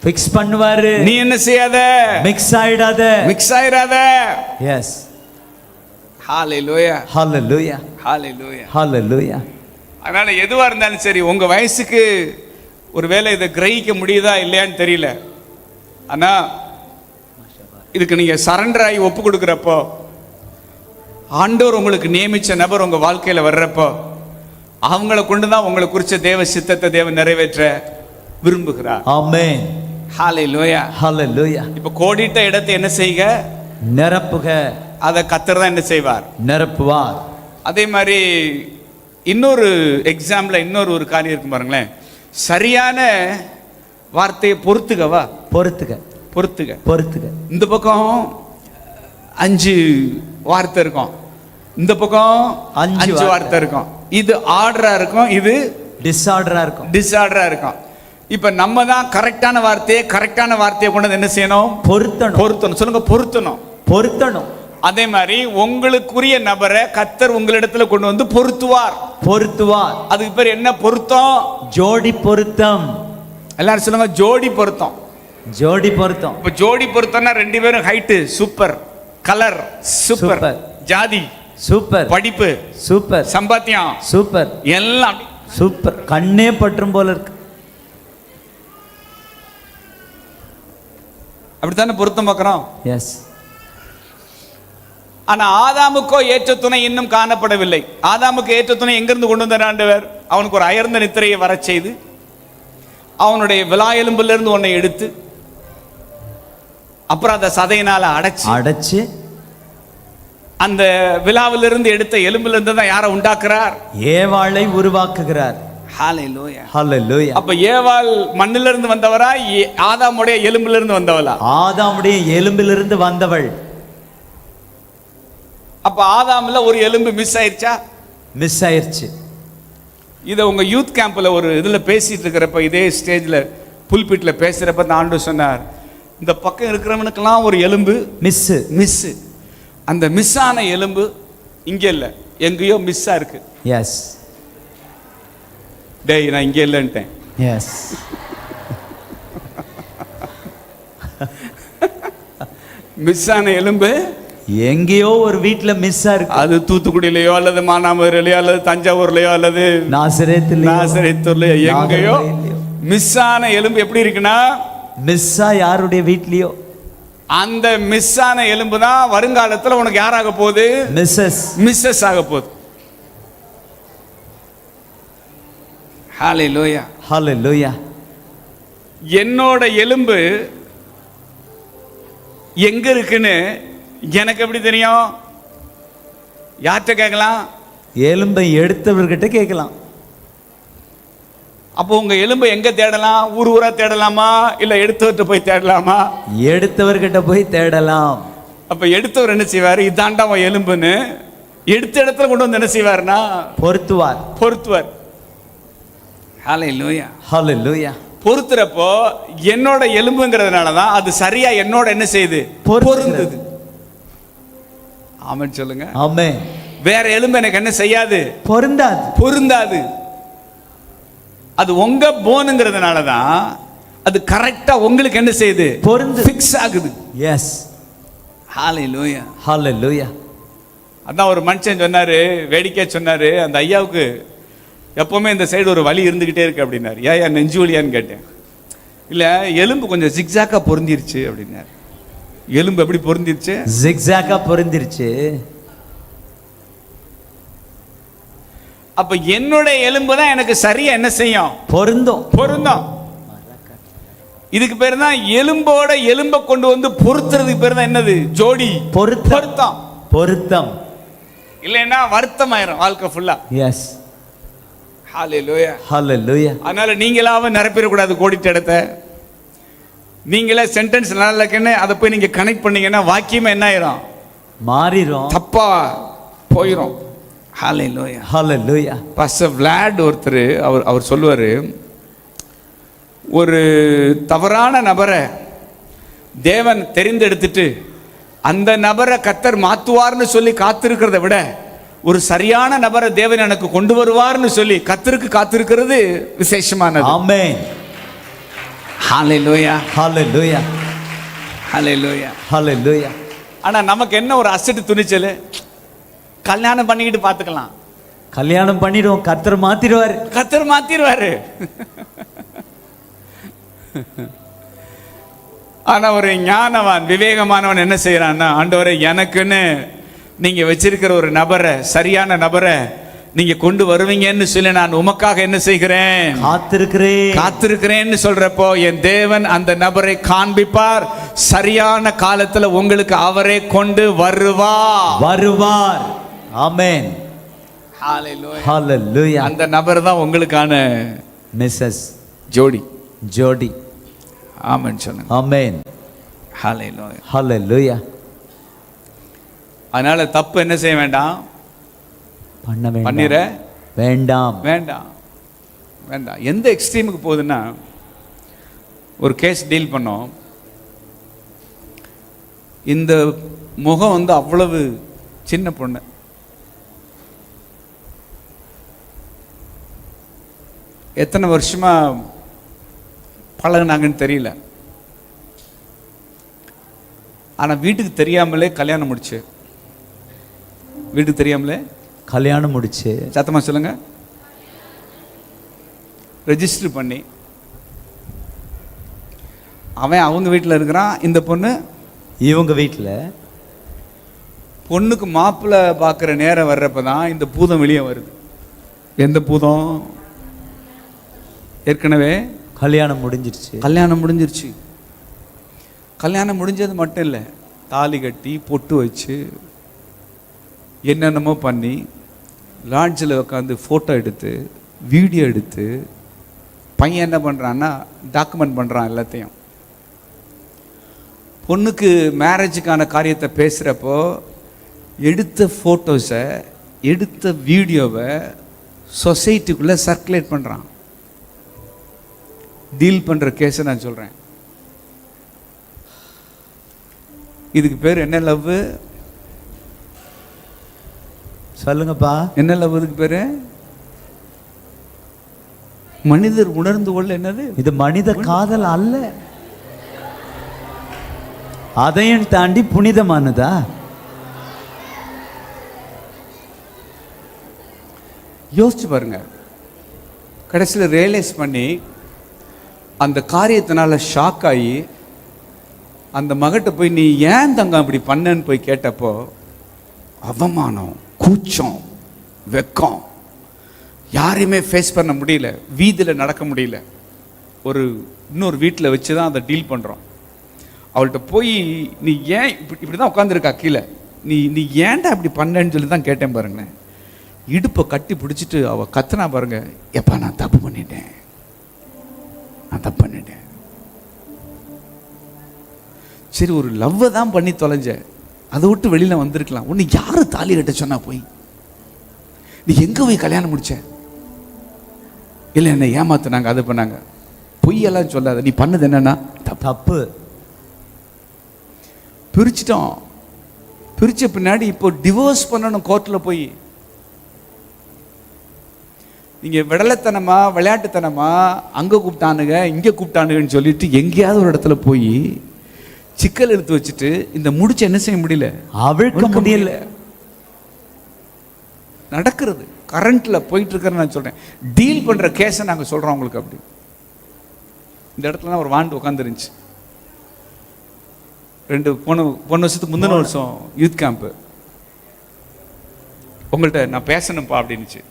பிக்ஸ் பண்ணுவாரு. நீ என்ன செய்யாத, மிக்ஸ் ஆயிடாத. மிக்ஸ் ஆயிராத. எஸ், ஹalleluya, ஹalleluya, ஹalleluya, ஹalleluya. அதனால எதுவா இருந்தாலும் சரி, உங்க வயசுக்கு ஒருவேளை இதை கிரகிக்க முடியுதா இல்லையான்னு தெரியல, ஆனா இதுக்கு நீங்க சரண்டர் ஆகி ஒப்பு கொடுக்குறப்போ, ஆண்டவர் உங்களுக்கு நியமிச்ச நபர் உங்க வாழ்க்கையில வர்றப்போ, அவங்கள கொண்டுதான் உங்களை குறிச்ச தேவ சித்தத்தை தேவன் நிறைவேற்ற விரும்புகிறார். ஆமென். ஹalleluya, ஹalleluya. இப்ப கோடிட்ட இடத்தை என்ன செய்க, நிரப்புக. அதை கர்த்தர் தான் என்ன செய்வார், நிரப்புவார். அதே மாதிரி இன்னொரு எக்ஸாம்பிள், இன்னொரு ஒரு காரியம் இருக்கு பாருங்களேன். சரியான வார்த்தையை பொறுத்துக்கவா, பொறுத்துக்க, பொறுத்துக்க, பொறுத்துக்க. இந்த பக்கம் 5 வார்த்தை இருக்கும், இந்த பக்கம் 5 வார்த்தை இருக்கும். இது ஆர்டரா இருக்கும், இது டிஸார்டரா இருக்கும், டிஸார்டரா இருக்கும். இப்ப நம்ம தான் கரெக்டான வார்த்தையை கொண்டு என்ன செய்யணும், பொருத்தணும். பொருத்தணும். சொல்லுங்க, பொருத்தணும், பொருத்தணும். அதே மாதிரி உங்களுக்குரிய நபரை கர்த்தர் உங்களிடத்துல கொண்டு வந்து பொருத்துவார், பொருத்துவார். அதுக்கு பேர் என்ன பொருத்தம்? ஜோடி பொருத்தம். எல்லாரும் சொல்லுங்க, ஜோடி பொருத்தம். ஜோடி பொருத்தம். இப்ப ஜோடி பொருத்தம்னா 2 பேரும் ஹைட் சூப்பர், கலர் சூப்பர், ஜாதி சூப்பர், படிப்பு சூப்பர், சம்பாத்தியம் சூப்பர், எல்லாம் சூப்பர். கண்ணே பற்றும் போல இருக்கு. அப்படித்தானே பொருத்தம் பார்க்கிறோம். எஸ். ஆனா ஆதாமுக்கோ ஏற்ற துணை இன்னும் காணப்படவில்லை. ஆதாமுக்கு ஏற்ற துணை எங்கிருந்து கொண்டு வந்தார் ஆண்டவர்? அவனுக்கு ஒரு அயர்ந்த நித்திரையை வர செய்து, அவனுடைய விலா எலும்புல இருந்து ஒன்னை எடுத்து, அப்புறம் அந்த சதையினால அடைச்சு அந்த விலாவிலிருந்து எடுத்த எலும்புல இருந்து தான் யாரை உண்டாக்குறார்? ஏவாளை உருவாக்குகிறார். ஹalleluya, ஹalleluya. அப்ப ஏவாள் மண்ணில இருந்து வந்தவரா, ஆதாமுடைய எலும்புல இருந்து வந்தவளா? ஆதாமுடைய எலும்பிலிருந்து வந்தவள். அப்ப ஆதாம்ல ஒரு எலும்பு மிஸ் ஆயிருச்சா? மிஸ் ஆயிருச்சு. இதை உங்க யூத் கேம்ப்ல ஒரு இதுல பேசிட்டு இருக்கிறப்ப, இதே ஸ்டேஜ்ல புல்பிட்ல பேசுறப்ப தான் ஆண்டு சொன்னார், இந்த பக்கம் இருக்கிறவனுக்கெல்லாம் ஒரு எலும்பு மிஸ். அந்த மிஸ் ஆன எலும்பு இங்க இல்ல, எங்கேயோ மிஸ்ஸா இருக்கு. எஸ். டேய், நான் இங்க இல்லன்ட்டேன். எஸ். மிஸ் ஆன எலும்பு எங்கேயோ ஒரு வீட்ல மிஸ்ஸா இருக்கு. அது தூத்துக்குடியிலயோ அல்லது மானாமதுரையிலயோ அல்லது தஞ்சாவூர்லயோ அல்லது நாசரேத்துலயோ எங்கேயோ மிஸ் ஆன எலும்பு எப்படி இருக்குன்னா, மிஸ்ஸா யாருடைய வீட்லயோ. அந்த மிஸ் ஆன எலும்பு தான் வருங்காலத்துல உனக்கு யாராக போகுது? மிஸ்ஸஸ் ஆக போகுது. ஹalleluya, ஹalleluya. என்னோட எலும்பு எங்க இருக்குன்னு எனக்கு எப்படி தெரியும்? யார்கிட்ட கேட்கலாம்? எலும்பை எடுத்தவர்கிட்ட கேட்கலாம். அப்போ உங்க எலும்பை எங்க தேடலாம்? ஊர் ஊரா தேடலாமா, இல்ல எடுத்தவர்கிட்ட போய் தேடலாமா? எடுத்தவர்கிட்ட போய் தேடலாம். அப்ப எடுத்தவர் என்ன செய்வாரு? இதாண்டா உன் எலும்புன்னு எடுத்த இடத்துல கொண்டு வந்து என்ன செய்வாருன்னா பொருத்துவார். ஹalleluya, ஹalleluya. பொருத்துறப்போ என்னோட எலும்புங்கிறதுனால தான் அது சரியா என்னோட என்ன செய்யுது? பொருந்தது. ஆமென் சொல்லுங்க. ஆமென். வேற எலும்பு எனக்கு என்ன செய்யாது? பொருந்தாது. அது உங்க போனுங்கிறதுனால தான் அது கரெக்டா உங்களுக்கு என்ன செய்யுது? ஃபிக்ஸ் ஆகுது. எஸ். ஹalleluya, ஹalleluya. அதான் ஒரு மனுஷன் சொன்னாரு, வேடிக்கை சொன்னாரு, அந்த ஐயாவுக்கு எப்பவுமே இந்த சைடு ஒரு வலி இருந்துகிட்டே இருக்கு அப்படின்னாரு. ஏன் நெஞ்சு வலியான்னு கேட்டேன். இல்ல எலும்பு கொஞ்சம் ஜிக்ஸாக்கா பொருந்திருச்சு அப்படின்னாரு. எலும்பு எப்படி பொருந்திருச்சு? ஜிக்ஸாக்கா பொருந்திருச்சு. அப்ப என்னோட எலும்பு தான் எனக்கு சரியா என்ன செய்யும்? பொருந்தும். இதுக்கு பேர் தான் எலும்போட எலும்பை கொண்டு வந்து பொருத்துறதுக்கு பேர் தான் என்னது? ஜோடி. பொருத்தம். இல்லைன்னா வருத்தம் ஆயிரும் வாழ்க்கை ஃபுல்லா. எஸ். ஹalleluya, ஹalleluya. அதனால நீங்களாவே நிரப்பிடக்கூடாது கோடிட்ட இடத்த. நீங்களே சென்டென்ஸ் நல்லா இருக்குன்னு அதை போய் நீங்க கனெக்ட் பண்ணீங்கன்னா வாக்கியமா என்ன ஆயிரும்? மாறிடும், தப்பா போயிடும். ஹalleluya, ஹalleluya. பாஸ்டர் விளாட் ஒருத்தர் அவர் சொல்லுவாரு, ஒரு தவறான நபரை தேவன் தெரிந்தெடுத்துட்டு அந்த நபரை கர்த்தர் மாத்துவார்னு சொல்லி காத்திருக்கிறத விட ஒரு சரியான நபரை தேவன் எனக்கு கொண்டு வருவார்னு சொல்லி கர்த்தருக்கு காத்திருக்கிறது விசேஷமானது. ஆமென். ஹalleluya, ஹalleluya, ஹalleluya, ஹalleluya. ஆனா நமக்கு என்ன ஒரு அசட்டு துணிச்சல்? கல்யாணம் பண்ணிக்கிட்டு பார்த்துக்கலாம். கல்யாணம் பண்ணிடுவோம், கர்த்தர் மாத்திடுவாரு. ஆனா ஒரு ஞானவான் விவேகமானவன் என்ன செய்யறான்னா, ஆண்டவரே எனக்குன்னு நீங்க வச்சிருக்கிற ஒரு நபரை, சரியான நபரை நீங்க கொண்டு வருவீங்கன்னு சொல்லி நான் உமக்காக என்ன செய்கிறேன்? காத்திருக்கிறேன்னு சொல்றப்போ என் தேவன் அந்த நபரை காண்பிப்பார். சரியான காலத்துல உங்களுக்கு அவரே கொண்டு வருவார். ஆமென். ஹalleluya, ஹalleluya. அந்த நபர் தான் உங்களுக்கான மிஸ்ஸஸ் ஜோடி. ஆமென் சொல்லுங்க. ஆமென். ஹalleluya, ஹalleluya. அதனால தப்பு என்ன செய்ய வேண்டாம்? பண்ணிர வேண்டாம். எந்த எக்ஸ்ட்ரீமுக்கு போகுதுன்னா, ஒரு கேஸ் டீல் பண்ணோம். இந்த முகம் வந்து அவ்வளவு சின்ன பொண்ணு, எத்தனை வருஷமா பழகுனாங்கன்னு தெரியல. ஆனா வீட்டுக்கு தெரியாமலே கல்யாணம் முடிச்சு சத்தமா சொல்லுங்க, ரெஜிஸ்டர் பண்ணி அவன் அவங்க வீட்டில் இருக்கிறான், இந்த பொண்ணு இவங்க வீட்டில். பொண்ணுக்கு மாப்பிள்ளை பார்க்குற நேரம் வர்றப்பதான் இந்த பூதம் வெளியே வருது. எந்த பூதம்? ஏற்கனவே கல்யாணம் முடிஞ்சிருச்சு. கல்யாணம் முடிஞ்சது மட்டும் இல்லை, தாலி கட்டி பொட்டு வச்சு என்னென்னமோ பண்ணி லாட்ஜில் உட்காந்து ஃபோட்டோ எடுத்து வீடியோ எடுத்து பையன் என்ன பண்ணுறான்னா டாக்குமெண்ட் பண்ணுறான் எல்லாத்தையும். பொண்ணுக்கு மேரேஜுக்கான காரியத்தை பேசுகிறப்போ எடுத்த ஃபோட்டோஸை, எடுத்த வீடியோவை சொசைட்டிக்குள்ளே சர்க்குலேட் பண்ணுறான். டீல் பண்ணுற கேஸை நான் சொல்கிறேன். இதுக்கு பேர் என்ன லவ்? சொல்லுங்கப்பா, என்ன லவ்? இதுக்கு பேரு மனிதர் உணர்ந்து கொள்ள என்னது? இது மனித காதல் அல்ல, அதையும் தாண்டி புனிதமானதா? யோசிச்சு பாருங்க. கடைசியில் ரியலைஸ் பண்ணி அந்த காரியத்தினால ஷாக் ஆகி அந்த மகிட்ட போய் நீ ஏன் தங்கம் இப்படி பண்ணன்னு போய் கேட்டப்போ அவமானம், கூச்சம், வெக்கம், யாரையுமே ஃபேஸ் பண்ண முடியல, வீதியில் நடக்க முடியல. இன்னொரு வீட்டில் வச்சு தான் அதை டீல் பண்ணுறோம். அவள்கிட்ட போய் நீ ஏன் இப்படி தான் உட்காந்துருக்கா கீழே, நீ ஏன்டா இப்படி பண்ணேன்னு சொல்லி தான் கேட்டேன் பாருங்களேன். இடுப்பை கட்டி பிடிச்சிட்டு அவள் கத்துனா பாருங்க, எப்பா நான் தப்பு பண்ணிட்டேன். சரி, ஒரு லவ்வை தான் பண்ணி தொலைஞ்ச, அதை விட்டு வெளியில் வந்திருக்கலாம். உன்னை யாரு தாலி கட்ட சொன்னா? போய் நீ எங்கே போய் கல்யாணம் முடிச்ச? இல்லை என்னை ஏமாத்துனாங்க, அது பண்ணாங்க. பொய்யெல்லாம் சொல்லாத. நீ பண்ணது என்னன்னா தப்பு. பிரிச்சிட்டோம். பிரிச்ச பின்னாடி இப்போ டிவோர்ஸ் பண்ணணும் கோர்ட்டில் போய். நீங்கள் விடலைத்தனமா விளையாட்டுத்தனமா அங்கே கூப்பிட்டானுங்க இங்கே கூப்பிட்டானுங்கன்னு சொல்லிட்டு எங்கேயாவது ஒரு இடத்துல போய் சிக்கல் எடுத்து வச்சுட்டு இந்த முடிச்சு என்ன செய்ய முடியல, அவிழ்க்க முடியல. நடக்கிறது கரண்ட்ல போயிட்டு இருக்கிறேன்னு நான் சொல்றேன். டீல் பண்ற கேஸை நாங்க சொல்றோம் உங்களுக்கு. அப்படி இந்த இடத்துல தான் ஒரு வாண்டு உட்காந்துருந்துச்சு. போன வருஷத்துக்கு முந்தின வருஷம் யூத் கேம்ப். உங்கள்கிட்ட நான் பேசணும்ப்பா அப்படின்னுச்சு.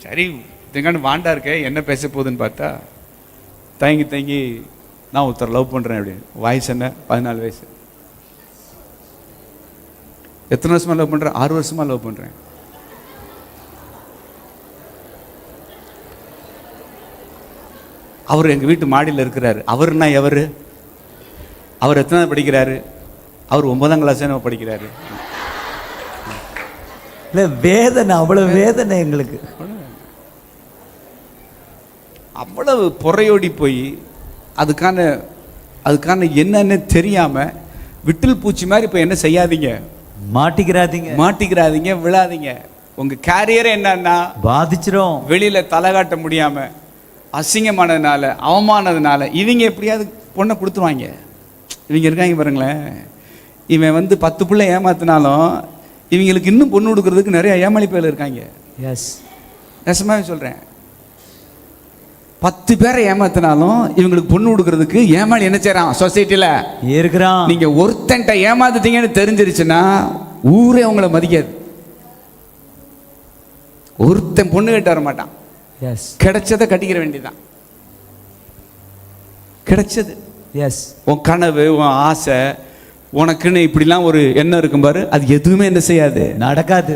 சரி, இதுங்காண்டு வாண்டா இருக்க, என்ன பேச போகுதுன்னு பார்த்தா தயங்கி நான் ஒருத்தர் லவ் பண்ணுறேன் அப்படின்னு. வயசு என்ன? 14 வயசு. எத்தனை வருஷமா லவ் பண்ணுறேன்? 6 வருஷமா லவ் பண்ணுறேன். அவர் எங்கள் வீட்டு மாடியில் இருக்கிறாரு. அவருன்னா எவரு? அவர் எத்தனை படிக்கிறாரு? அவர் 9ஆம் கிளாஸ் படிக்கிறாரு. இல்லை, வேதனை, அவ்வளவு வேதனை எங்களுக்கு. அவ்வளவு பொறையோடி போய் அதுக்கான என்னன்னு தெரியாம விட்டில் பூச்சி மாதிரி இப்போ என்ன செய்யாதீங்க, மாட்டிக்கிறாதீங்க, விழாதீங்க. உங்க கேரியர் என்னன்னா பாதிச்சிரும். வெளியில தலை காட்ட முடியாம அசிங்கமானதுனால, அவமானதுனால இவங்க எப்படியாவது பொண்ணை கொடுத்துருவாங்க. இவங்க இருக்காங்க பாருங்களேன். இவன் 10 பிள்ளை ஏமாத்தினாலும் இவங்களுக்கு இன்னும் பொண்ணு கொடுக்கறதுக்கு நிறைய ஏமாளி பேர் இருக்காங்க. எஸ், நெசமாவே சொல்றேன். 10 பேரை ஏமாத்தினாலும் இவங்களுக்கு பொண்ணு கொடுக்கறதுக்கு ஏமாளி என்ன செய்யறான்? சொசைட்டில இருக்கிறான். நீங்க ஒருத்தன்ட்ட ஏமாத்துட்டீங்கன்னு தெரிஞ்சிருச்சுன்னா ஊரே உங்களை மதிக்காது. ஒருத்தன் பொண்ணு கேட்டு வர மாட்டான். கிடைச்சதை கட்டிக்கிற வேண்டியதான். கிடைச்சது. எஸ், உன் கனவு, உன் ஆசை, உனக்குன்னு இப்படிலாம் ஒரு எண்ணம் இருக்கும் பாரு, அது எதுவுமே என்ன செய்யாது, நடக்காது.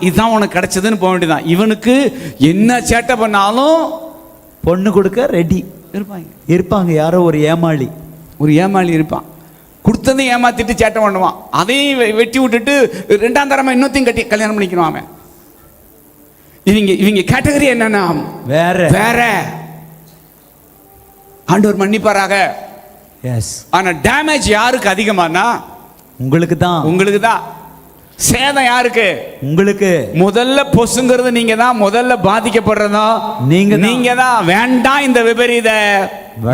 இதான் உனக்கு கிடைச்சதுன்னு போக வேண்டியதான். இவனுக்கு என்ன சேட்டை பண்ணாலும் பொண்ணு கொடுக்க ரெடி இருப்பாங்க. யாரோ ஒரு ஏமாளி இருப்பான். கொடுத்ததையும் ஏமாத்திட்டு சேட்டை பண்ணுவான். அதையும் வெட்டி விட்டுட்டு 2ஆம் தரமா இன்னொத்தையும் கட்டி கல்யாணம் பண்ணிக்கணும் அவன். இவங்க கேட்டகரி என்னன்னா வேற. ஆண்டவர் மன்னிப்பாராக. ஆனா டேமேஜ் யாருக்கு அதிகமானா? உங்களுக்கு தான். சேதம் யாருக்கு? உங்களுக்கு. முதல்ல பொசுங்கிறது நீங்க தான். முதல்ல பாதிக்கப்படுறதா நீங்க தான். வேண்டாம் இந்த விபரீத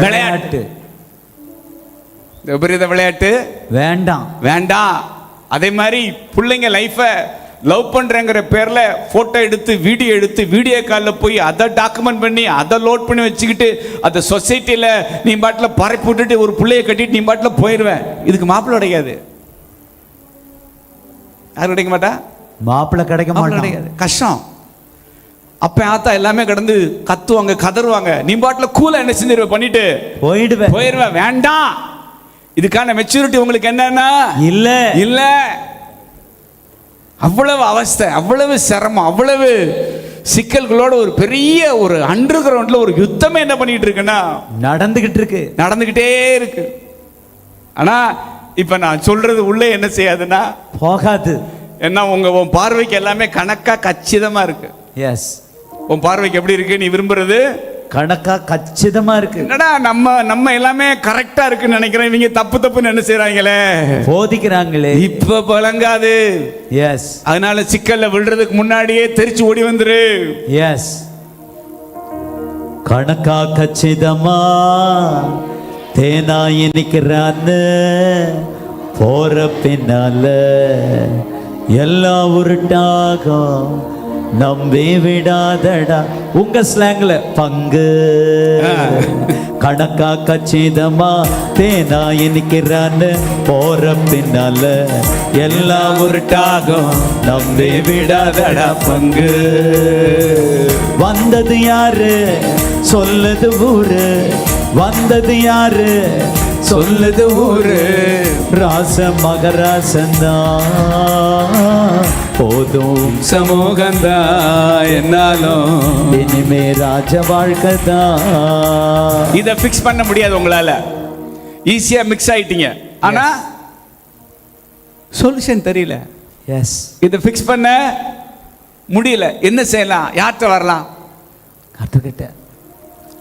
விளையாட்டு. விபரீத விளையாட்டு வேண்டாம். அதே மாதிரி பிள்ளைங்க லைஃப லவ் பண்றேங்கிற பேர்ல போட்டோ எடுத்து வீடியோ காலில் போய் அதை டாக்குமெண்ட் பண்ணி அதை லோட் பண்ணி வச்சுக்கிட்டு அதை சொசைட்டில நீ பாட்டில் பரப்பி விட்டுட்டு ஒரு பிள்ளைய கட்டிட்டு நீ பாட்டில் போயிடுவேன். இதுக்கு மாப்பிள்ளை கிடைக்காது. யாரும் கிடைக்க மாட்டா? மாப்பிள்ளை கிடைக்க மாட்டாங்க. கஷ்டம். அப்ப ஆத்தா எல்லாமே கடந்து கத்துவாங்க, கதறுவாங்க. நீ பாட்டில் கூல என்ன செஞ்சிருவ பண்ணிட்டு போயிடுவேன். வேண்டாம். இதுக்கான மெச்சூரிட்டி உங்களுக்கு என்னன்னா இல்ல. அவ்வளவு அவஸ்தை, அவ்வளவு சிரமம், அவ்வளவு சிக்கல்களோட ஒரு பெரிய ஒரு அண்டர் கிரவுண்ட்ல ஒரு யுத்தமே என்ன பண்ணிட்டு இருக்குன்னா நடந்துகிட்டே இருக்கு. ஆனா இப்ப நான் சொல்றது உள்ள என்ன செய்யாதுன்னா போகாது. ஏன்னா உன் பார்வைக்கு எல்லாமே கணக்கா கச்சிதமா இருக்கு. எஸ், உன் பார்வைக்கு எப்படி இருக்கு? நீ விரும்புறது கணக்கா கச்சிதமா இருக்கு. என்னடா நம்ம எல்லாமே கரெக்டா இருக்குன்னு நினைக்கிறேன். இவங்க தப்புன்னு என்ன செய்றாங்களே, போதிக்கிறாங்களே. இப்ப பழங்காது. எஸ், அதனால சிக்கல்ல விழுறதுக்கு முன்னாடியே தெரிச்சு ஓடி வந்துரு. எஸ், கணக்கா கச்சிதமா தேனா நிக்கிறான்னு போற பின்னால எல்லாம் உருட்டாகும். நம்பி விடாதடா. உங்க ஸ்லாங்ல பங்கு கணக்கா கச்சிதமா தேனா இனிக்கிறான்னு போற பின்னால எல்லாம் உருட்டாகும். நம்பி விடாதடா பங்கு. வந்தது யாரு சொல்லுது ஊரு, வந்தது யாரு சொல்லுது ஊரு. ராச மகராசந்தா போதும் சமூகந்தா என்னாலும் இனிமே ராஜ வாழ்க்கைதான். இதை ஃபிக்ஸ் பண்ண முடியாது உங்களால. ஈஸியா மிக்ஸ் ஆயிட்டீங்க, ஆனா சொல்யூஷன் தெரியல. எஸ், இதை ஃபிக்ஸ் பண்ண முடியல. என்ன செய்யலாம்? யார்கிட்ட வரலாம்? கத்துக்கிட்ட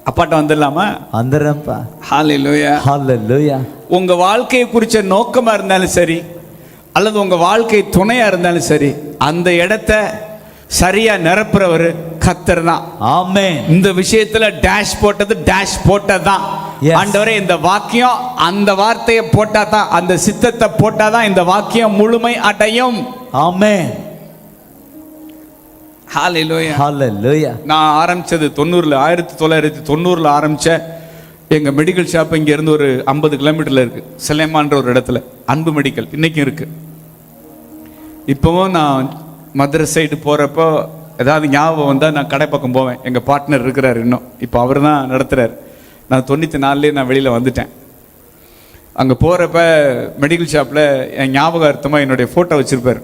அப்பாட்ட வந்துடலாமா? வந்துடுறப்பா. ஹல்லேலூயா. ஹல்லேலூயா. உங்க வாழ்க்கையை குறிச்ச நோக்கமா இருந்தாலும் சரி, அல்லது உங்க வாழ்க்கை துணையா இருந்தாலும் சரி, அந்த இடத்த சரியா நிரப்புறவர் கர்த்தர் தான். ஆமென். இந்த விஷயத்துல டேஷ் போட்டது டேஷ் போட்டதான். Yes. ஆண்டவரே, இந்த வாக்கியம் அந்த வார்த்தையை போட்டாதான், அந்த சித்தத்தை போட்டாதான் இந்த வாக்கியம் முழுமை அடையும். ஆமென். ஹல்லேலூயா. ஹல்லேலூயா. நான் ஆரம்பிச்சது 1990 ஆரம்பிச்ச எங்க மெடிக்கல் ஷாப் இங்க இருந்து ஒரு 50 கிலோமீட்டர்ல இருக்கு, சிலைமான்ற ஒரு இடத்துல. அன்பு மெடிக்கல் இன்னைக்கும் இருக்கு. இப்பவும் நான் மதுரை சைடு போறப்போ ஏதாவது ஞாபகம் வந்தா நான் கடை பக்கம் போவேன். எங்க பார்ட்னர் இருக்கிறார் இன்னும், இப்போ அவர் தான் நடத்துறாரு. நான் 94 நான் வெளியில வந்துட்டேன். அங்க போறப்ப மெடிக்கல் ஷாப்ல என் ஞாபகார்த்தமா என்னுடைய போட்டோ வச்சிருப்பாரு.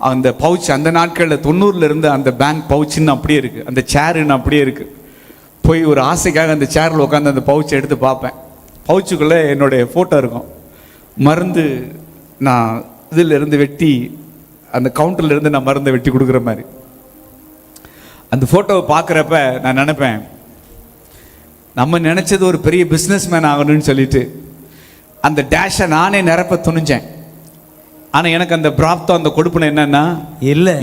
அந்த பவுச் அந்த நாட்களில் 90ல இருந்து அந்த பேங்க் பவுச்சுன்னு அப்படியே இருக்கு, அந்த சேருன்னு அப்படியே இருக்கு. போய் ஒரு ஆசைக்காக அந்த சேரில் உட்காந்து அந்த பவுச்சை எடுத்து பார்ப்பேன். பவுச்சுக்குள்ளே என்னுடைய ஃபோட்டோ இருக்கும். மருந்து நான் இதில் இருந்து வெட்டி, அந்த கவுண்டர்ல இருந்து நான் மருந்தை வெட்டி கொடுக்குற மாதிரி. அந்த ஃபோட்டோவை பார்க்குறப்ப நான் நினைப்பேன், நம்ம நினச்சது ஒரு பெரிய பிஸ்னஸ் மேன் ஆகணும்னு சொல்லிட்டு அந்த டேஷை நானே நிரப்ப துணிஞ்சேன். ஆனா எனக்கு அந்த பிராப்தம், அந்த கொடுப்புன என்னன்னா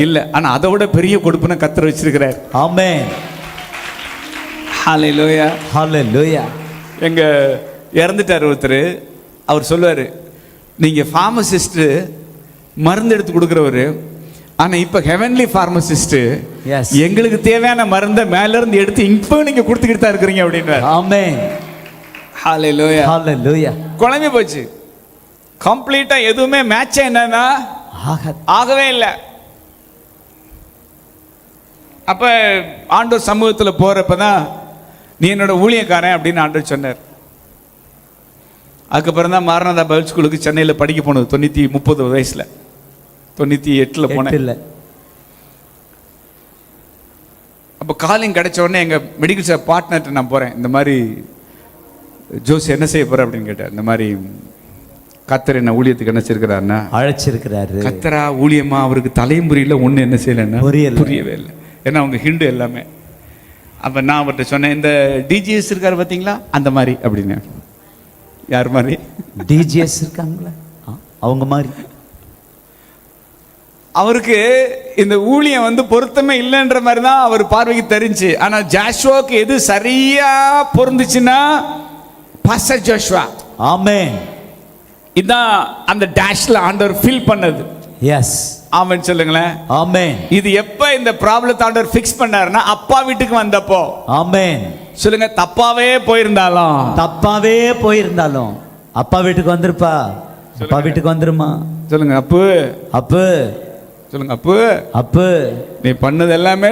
இல்ல. ஆனா அதை விட பெரிய கொடுப்புன கர்த்தர் வச்சிருக்கிறார். ஆமென். ஹல்லேலூயா. ஹல்லேலூயா. எங்க இறந்துட்டார் ஒருத்தர். அவர் சொல்லுவாரு, நீங்க ஃபார்மசிஸ்ட், மருந்து எடுத்து கொடுக்குறவரு, ஆனா இப்ப ஹெவன்லி ஃபார்மசிஸ்ட். Yes. எங்களுக்கு தேவையான மருந்தை மேல இருந்து எடுத்து இப்போ நீங்க கொடுத்துக்கிட்டு தான் இருக்கிறீங்க அப்படின்னு. ஆமென். ஹல்லேலூயா. ஹல்லேலூயா. குழம்பி போச்சு கம்ப்ளீட்டா. எதுவுமே மேட்ச் என்னன்னா ஆகவே இல்லை. அப்ப ஆண்டவர் சமூகத்துல போறப்பதான், நீ என்னோட ஊழியக்காரன் அப்படின்னு ஆண்டவர் சொன்னார். அதுக்கப்புறம் தான் மாரநாதா பைபிள் ஸ்கூலுக்கு சென்னையில் படிக்க போனது. 30 வயசுல 98ல் போனேன். அப்போ காலிங் கிடைச்ச உடனே எங்க மெடிக்கல் ஷாப் பார்ட்னர்கிட்ட நான் போறேன். இந்த மாதிரி ஜோஸ் என்ன செய்ய போற அப்படின்னு கேட்டார். இந்த மாதிரி கர்த்தர் என்ன ஊழியத்துக்கு என்ன செய்யறாருன்னா அழைச்சிருக்கிறாரு. கர்த்தரா ஊழியமா? அவருக்கு தலைமுறையில் ஒண்ணு என்ன செய்யலன்னா புரியவே இல்லை. ஏன்னா அவங்க ஹிண்டு எல்லாமே. அப்ப நான் அவர்கிட்ட சொன்னேன், இந்த டிஜிஎஸ் இருக்காரு பார்த்தீங்களா, அந்த மாதிரி அப்படின்னு. யார் மாதிரி? டிஜிஎஸ் இருக்காங்களா, அவங்க மாதிரி. அவருக்கு இந்த ஊழியம் வந்து பொருத்தமே இல்லைன்ற மாதிரி தான் அவர் பார்வைக்கு தெரிஞ்சு. ஆனா ஜாஷுவாக்கு எது சரியா பொருந்துச்சுன்னா பாஸ்டர் ஜோஷுவா. ஆமென். இதான் அந்த டேஷ்ல ஆண்டவர் ஃபில் பண்ணது. எஸ். ஆமென் சொல்லுங்களேன். ஆமென். இது எப்ப இந்த ப்ராப்ளத்தை ஆண்டவர் ஃபிக்ஸ் பண்ணாருன்னா அப்பா வீட்டுக்கு வந்தப்போ. ஆமென். சொல்லுங்க, தப்பாவே போயிருந்தாலும் அப்பா வீட்டுக்கு வந்திருப்பா. அப்பா வீட்டுக்கு வந்துருமா? சொல்லுங்க. அப்பு சொல்லுங்க. அப்பு நீ பண்ணது எல்லாமே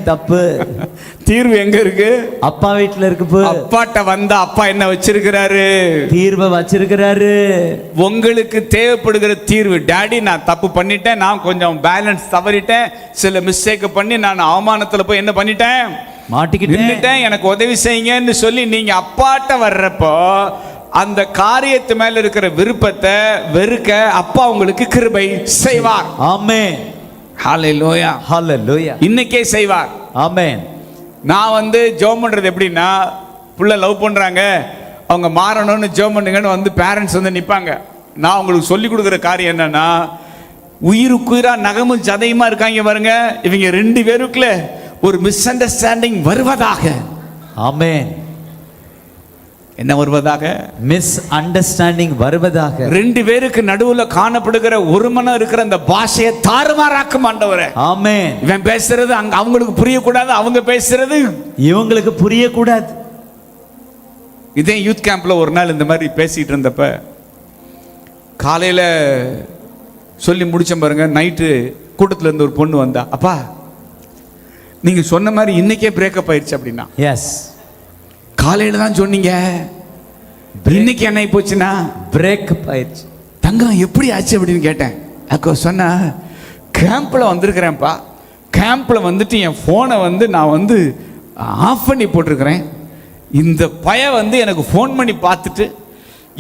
தப்பு. தீர்வு எங்க இருக்கு? அப்பா வீட்டுல இருக்கு. அப்பாட்ட வந்தா அப்பா என்ன வச்சிருக்கிறாரு? தீர்வை வச்சிருக்கிறாரு. உங்களுக்கு தேவைப்படுகிற தீர்வு, டாடி நான் தப்பு பண்ணிட்டேன், நான் கொஞ்சம் பேலன்ஸ் தவறிட்டேன், சில மிஸ்டேக் பண்ணி நான் அவமானத்துல போய் என்ன பண்ணிட்டேன், மாட்டிக்கிட்டேன், எனக்கு உதவி செய்யுங்கன்னு சொல்லி நீங்க அப்பாட்ட வர்றப்போ அந்த காரியத்து மேல இருக்கிற விருப்பத்தை வெறுக்க அப்பா உங்களுக்கு கிருபை செய்வார். ஆமென். ஹல்லேலூயா. ஹல்லேலூயா. இன்னைக்கே செய்வார். ஆமென். நான் வந்து ஜெபம் பண்றது எப்படின்னா, புள்ள லவ் பண்றாங்க, அவங்க மாறணும்னு ஜெபம் பண்ணுங்கன்னு வந்து பேரண்ட்ஸ் வந்து நிப்பாங்க. நான் உங்களுக்கு சொல்லி கொடுக்குற காரியம் என்னன்னா, உயிருக்குயிரா நகமும் சதையுமா இருக்காங்க பாருங்க, இவங்க 2 பேருக்குள்ள ஒரு மிஸ் அண்டர்ஸ்டாண்டிங் வருவதாக. ஆமென். என்ன வருவதாக? மிஸ் அண்டர்ஸ்டாண்டிங் வருவதாக. ரெண்டு பேருக்கு நடுவுல காணப்படுகிற ஒரு மனம் இருக்கிற அந்த பாஷையை தாறுமாறாக்கும் ஆண்டவரே. ஆமென். இவன் பேசுறது அங்க அவங்களுக்கு புரியக்கூடாது, அவங்க பேசுறது இவங்களுக்கு புரியக்கூடாது. இதே யூத் கேம்ப்ல ஒரு நாள் இந்த மாதிரி பேசிட்டு இருந்தப்ப காலையில சொல்லி முடிச்ச பாருங்க, நைட்டு கூட்டத்துல இருந்து ஒரு பொண்ணு வந்தா, அப்பா நீங்க சொன்ன மாதிரி இன்னைக்கே பிரேக்கப் ஆயிடுச்சு அப்படின்னா. எஸ், காலையில தான் சொன்னீங்க, இன்னைக்கு என்ன போச்சுன்னா பிரேக்கப் ஆயிடுச்சு. தங்கம் எப்படி ஆச்சு அப்படின்னு கேட்டேன். அக்கா சொன்னா, கேம்பில் வந்திருக்கிறேன்ப்பா, கேம்பில் வந்துட்டு என் ஃபோனை நான் ஆஃப் பண்ணி போட்டிருக்கிறேன். இந்த பையன் எனக்கு ஃபோன் பண்ணி பார்த்துட்டு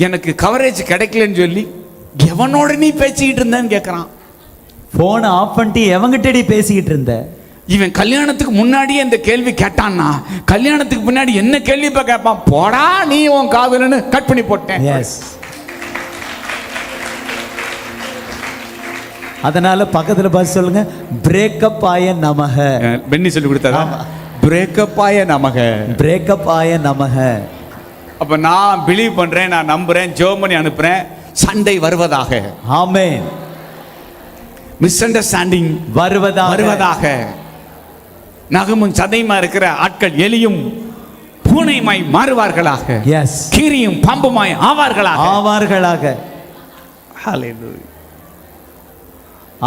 எனக்கு கவரேஜ் கிடைக்கலன்னு சொல்லி எவனோட நீ பேசிக்கிட்டு இருந்தேன்னு கேட்குறான். ஃபோனை ஆஃப் பண்ணிட்டு எவங்கிட்டடி பேசிக்கிட்டு இருந்த? இவன் கல்யாணத்துக்கு முன்னாடியே இந்த கேள்வி கேட்டான்னா கல்யாணத்துக்கு முன்னாடி என்ன கேள்வி இப்ப கேட்பான்? போடா நீ உன் காதலன்னு கட் பண்ணி போட்டேன். அதனால பக்கத்துல பார்த்து சொல்லுங்க, பிரேக்கப் ஆய நமக. பென்னி சொல்லி கொடுத்தா, பிரேக்கப் ஆய நமக, பிரேக்கப் ஆய நமக. அப்ப நான் பிலீவ் பண்றேன், நான் நம்புறேன், ஜெர்மனி அனுப்புறேன், சண்டை வருவதாக. ஆமென். மிஸ் அண்டர்ஸ்டாண்டிங் வருவதாக. நகமும் சதையுமா இருக்கிற ஆட்கள் எலியும் பூனையுமாய் மாறுவார்களாக. எஸ், கீரியும் பாம்புமாய் ஆவார்களாக. ஹalleluya.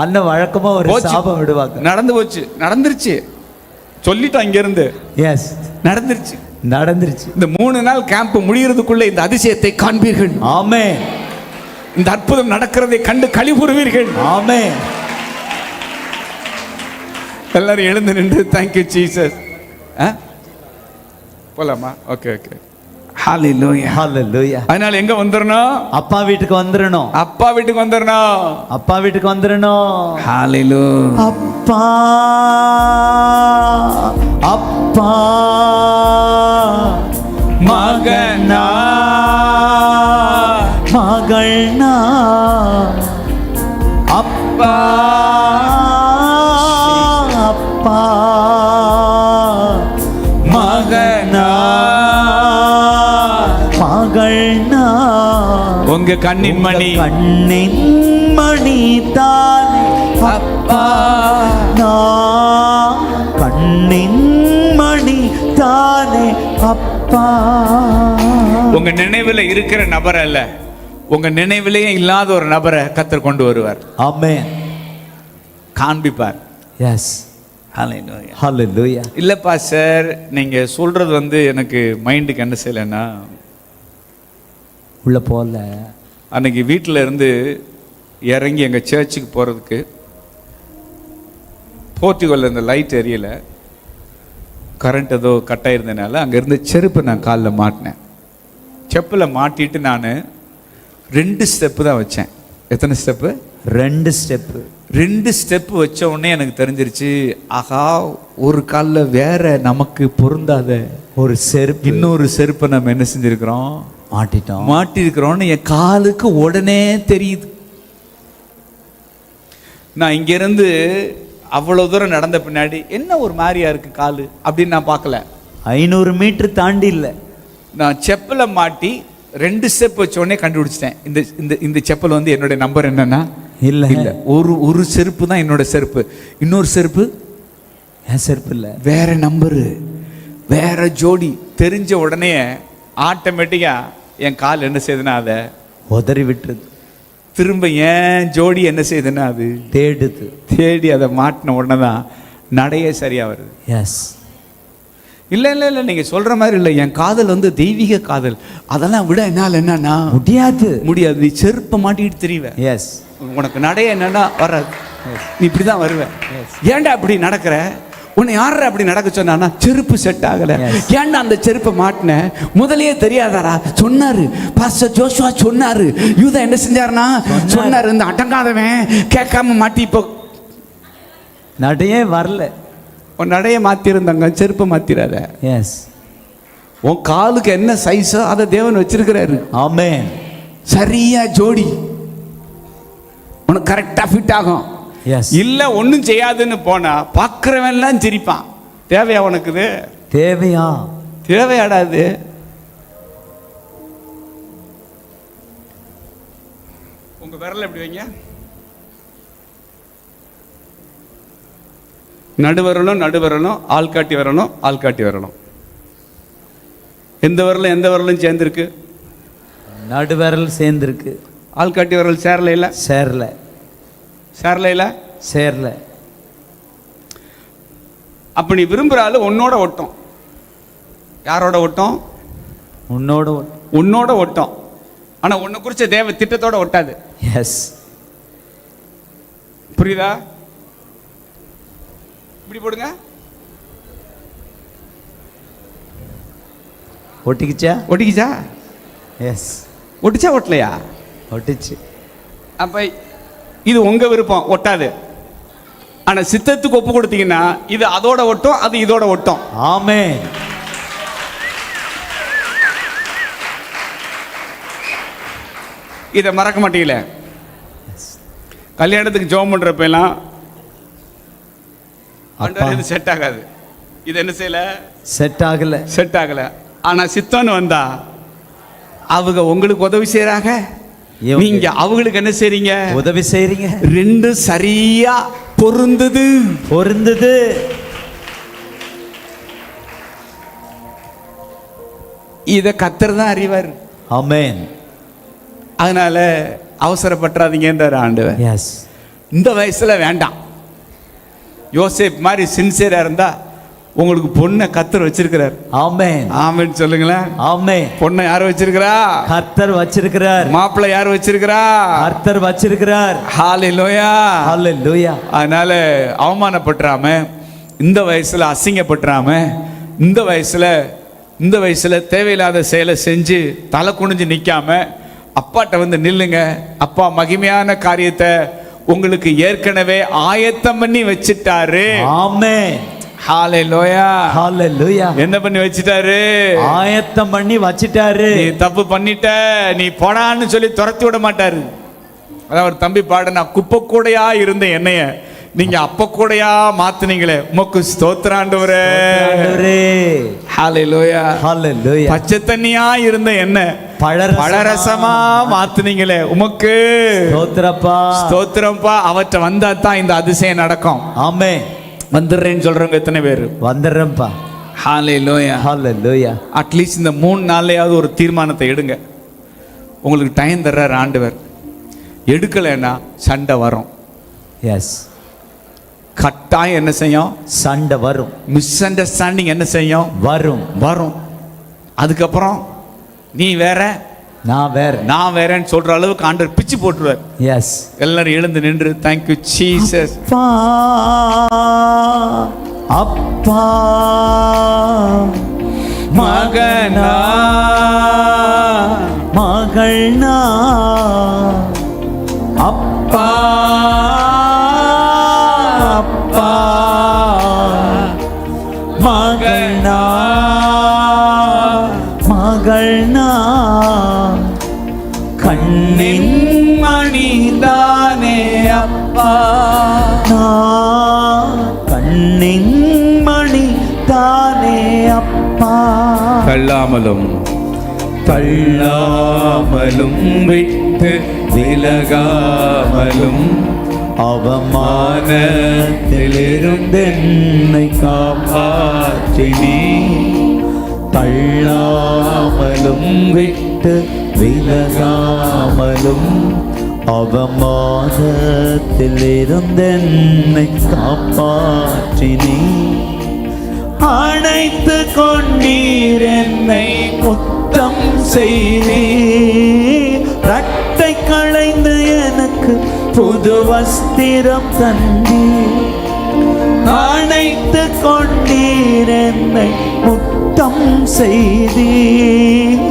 அண்ணன் வழக்கமா ஒரு சாபம் விடுவாங்க. நடந்து போச்சு, நடந்துருச்சு, சொல்லிட்டோம் இங்க இருந்து. எஸ், நடந்துருச்சு. இந்த 3 நாள் கேம்ப் முடிகிறதுக்குள்ள இந்த அதிசயத்தை காண்பீர்கள். ஆமென். இந்த அற்புதம் நடக்கிறதை கண்டு களி கூறுவீர்கள். ஆமென். எல்லாரும் எழுந்து நின்று தேங்க்யூ ஜீசஸ். போலாமா? Okay okay. ஹalleluya, ஹalleluya. அதனால எங்க வந்துறணும்? அப்பா வீட்டுக்கு வந்துறணும். அப்பா வீட்டுக்கு வந்துறணும். அப்பா வீட்டுக்கு வந்துறணும். ஹalleluya. அப்பா அப்பா மகனா மகள்னா அப்பா அப்பா மகனா மகள்னா உங்க கண்ணின் மணி தானே அப்பா. நான் கண்ணின் மணி தானே அப்பா. உங்க நினைவுல இருக்கிற நபர் அல்ல, உங்க நினைவிலேயே இல்லாத ஒரு நபரை கர்த்தர் கொண்டு வருவார். ஆமென். காண்பிப்பார். எஸ், ஹalleluya, ஹalleluya. இல்லப்பா சார், நீங்க சொல்றது எனக்கு மைண்டுக்கு என்ன செய்யலைன்னா, உள்ள போல அன்னைக்கு வீட்டில் இருந்து இறங்கி எங்கள் சர்ச்சுக்கு போகிறதுக்கு போர்ட்டிகோவில் இந்த லைட் எரியல, கரண்ட் ஏதோ கட் ஆயிருந்தனால அங்கேருந்து செருப்பு நான் காலில் மாட்டினேன். செப்பில் மாட்டிட்டு நான் 2 ஸ்டெப்பு தான் வச்சேன். எத்தனை ஸ்டெப்பு? 2 ஸ்டெப்பு. 2 ஸ்டெப்பு வச்ச உடனே எனக்கு தெரிஞ்சிருச்சு, ஆகா ஒரு காலில் வேற நமக்கு பொருந்தாத ஒரு செருப்பு, இன்னொரு செருப்பை நம்ம என்ன செஞ்சிருக்கிறோம்? மாட்டிருக்கிறோம்னு என் காலுக்கு உடனே தெரியுது. நான் இங்கிருந்து அவ்வளவு தூரம் நடந்த பின்னாடி என்ன ஒரு மாதிரியா இருக்கு காலு அப்படின்னு நான் பார்க்கல. 500 மீட்டர் தாண்டி இல்லை, நான் செப்பலை மாட்டி 2 ஸ்டெப் வச்ச உடனே கண்டுபிடிச்சிட்டேன். இந்த இந்த இந்த செப்பல் என்னுடைய நம்பர் என்னன்னா, இல்ல ஒரு செருப்பு தான் என்னோட செருப்பு, இன்னொரு செருப்பு என் செருப்பு இல்லை, வேற நம்பரு, வேற ஜோடி. தெரிஞ்ச உடனே ஆட்டோமேட்டிக்கா என் கால் என்ன செய்யுதுன்னா அதை உதறி விட்டுருது. திரும்ப ஏன் ஜோடி என்ன செய்யுதுன்னா அது தேடி அதை மாட்டின உடனே தான் நடையே சரியா வருது. எஸ், இல்லை இல்லை இல்லை, நீங்கள் சொல்கிற மாதிரி இல்லை. என் காதல் தெய்வீக காதல். அதெல்லாம் விட என்னால் என்னன்னா முடியாது. நீ செருப்பை மாட்டிக்கிட்டு தெரியுவேன். எஸ், உனக்கு நடைய என்னன்னா வராது, நீ இப்படி தான் வருவேன். ஏன்டா அப்படி நடக்கிற? உன்னை யார அப்படி நடக்க சொன்னா? செருப்பு செட் ஆகலை. ஏன்டா அந்த செருப்பை மாட்டின? முதலையே தெரியாதாரா? சொன்னாரு பாஸ்டர் ஜோஷுவா, சொன்னாரு. யூதா என்ன செஞ்சாருன்னா சொன்னாரு, இந்த அடங்காதவன் கேட்காம மாட்டி இப்போ நடையே வரல. உன் நடைய மாத்திருந்தாங்க, செருப்பை மாத்திராத. எஸ், உன் காலுக்கு என்ன சைஸோ அதை தேவன் வச்சிருக்கிறாரு. ஆமென். சரியா ஜோடி உனக்கு கரெக்டா ஃபிட் ஆகும். இல்ல ஒன்னும் செய்யாதுன்னு போனா பாக்குறவன் எல்லாம் சிரிப்பான். தேவையா உனக்கு? தேவையாடாது. விரல் எப்படி வைங்க. நடுவரலும் ஆள்காட்டி வரணும். எந்த விரலும் சேர்ந்துருக்கு? நடுவிரல் சேர்ந்துருக்கு. ஆள்காட்டி விரல் சேரல. அப்ப நீ விரும்புற ஆளு உன்னோட ஒட்டும். யாரோட ஒட்டும்? உன்னோட ஒட்டும். ஆனா உன்னை குறிச்ச தேவ திட்டத்தோட ஒட்டாது. எஸ், புரியுதா? இப்படி போடுங்க. ஒட்டிக்கிச்சா? எஸ். ஒட்டிச்சா ஒட்டலையா? ஒட்டிச்சு. அப்ப இது உங்க விருப்பம், ஒட்டாது. ஆனா சித்தத்துக்கு ஒப்பு கொடுத்தீங்கன்னா இது அதோட ஒட்டும், அது இதோட ஒட்டும். ஆமென். இதை மறக்க மாட்டீங்களே. கல்யாணத்துக்கு ஜெபம் பண்றப்ப எல்லாம் இது செட் ஆகாது. இது என்ன செய்யல? செட் ஆகல. ஆனா சித்தம்னு வந்தா அவங்க உங்களுக்கு உதவி செய்யறாங்க, நீங்க அவங்களுக்கு என்ன செய்றீங்க? உதவி செய்றீங்க. ரெண்டும் சரியா பொருந்தது. இத கர்த்தர் தான் அறிவார். ஆமென். அதனால அவசரப்பட்டுறாதீங்கன்றார் ஆண்டவர். எஸ். இந்த வயசுல வேண்டாம். யோசேப் மாதிரி சின்சியரா இருந்தா உங்களுக்கு பொண்ணை கர்த்தர் வச்சிருக்கிறார். ஆமென். ஆமென் சொல்லுங்களேன். ஆமென். பொண்ணை யார் வச்சிருக்கிறா? கர்த்தர் வச்சிருக்கிறார். மாப்பிள்ளை யார் வச்சிருக்கிறா? கர்த்தர் வச்சிருக்கிறார். ஹalleluya. ஹalleluya. அதனால அவமானப்பட்டுறாம, இந்த வயசுல அசிங்கப்பட்டுறாம, இந்த வயசுல தேவையில்லாத செயலை செஞ்சு தலை குனிஞ்சு நிக்காம அப்பாட்ட வந்து நில்லுங்க. அப்பா மகிமையான காரியத்தை உங்களுக்கு ஏற்கனவே ஆயத்தம் பண்ணி வச்சிட்டாரு. ஆமென். ஹalleluya. ஹalleluya. என்ன பண்ணி வச்சிட்டாரு? ஆயத்தம் பண்ணி வச்சிட்டாரு. நீ தப்பு பண்ணிட்ட, நீ போடான்னு சொல்லி துரத்தி விட மாட்டாரு. அதான் ஒரு தம்பி பாடுனா, குப்பை கூடையா இருந்த என்னைய நீங்க அப்ப கூடையா மாத்துனீங்களே, உமக்கு ஸ்தோத்திரம் ஆண்டவரே. ஹalleluya. ஹalleluya. பச்சை தண்ணியா இருந்த என்ன பழரசமா மாத்துனீங்களே, உமக்கு ஸ்தோத்திரம்ப்பா. அவற்றை வந்தா தான் இந்த அதிசயம் நடக்கும். ஆமென். வந்துடுறேன்னு சொல்றவங்க எத்தனை பேர்? வந்துடுறேன்ப்பா. ஹalleluya. ஹalleluya. அட்லீஸ்ட் இந்த 3 நாள்லயாவது ஒரு தீர்மானத்தை எடுங்க. உங்களுக்கு டைம் தர்றார் ஆண்டவர். எடுக்கலைன்னா சண்டை வரும். எஸ். கட்டாயம் என்ன செய்யும்? சண்டை வரும். மிஸ் அண்டர்ஸ்டாண்டிங் என்ன செய்யும்? வரும். அதுக்கப்புறம் நீ வேற நான் வேறன்னு சொல்ற அளவுக்கு ஆண்டவர் பிச்சு போட்டுருவார். எஸ். எல்லாரும் எழுந்து நின்று தேங்க்யூ ஜீசஸ். அப்பா மகனா மகள்னா அப்பா அப்பா மகள்னா மகள்னா கண்ணின் மணிதானே அப்பா. கண்ணின் மணி தானே அப்பா. தள்ளாமலும் விட்டு விலகாமலும் அவமானத்திலிருந்து என்னை காப்பாற்றினி. தள்ளாமலும் விட்டு விலகாமலும் அவமானத்திலிருந்து என்னை காப்பாற்றினி. அணைத்து கொண்டீர் என்னை முத்தம் செய்தீர். ரட்டை களைந்து எனக்கு புது வஸ்திரம் தந்தீர். அணைத்து கொண்டீர் என்னை முத்தம் செய்தீர்.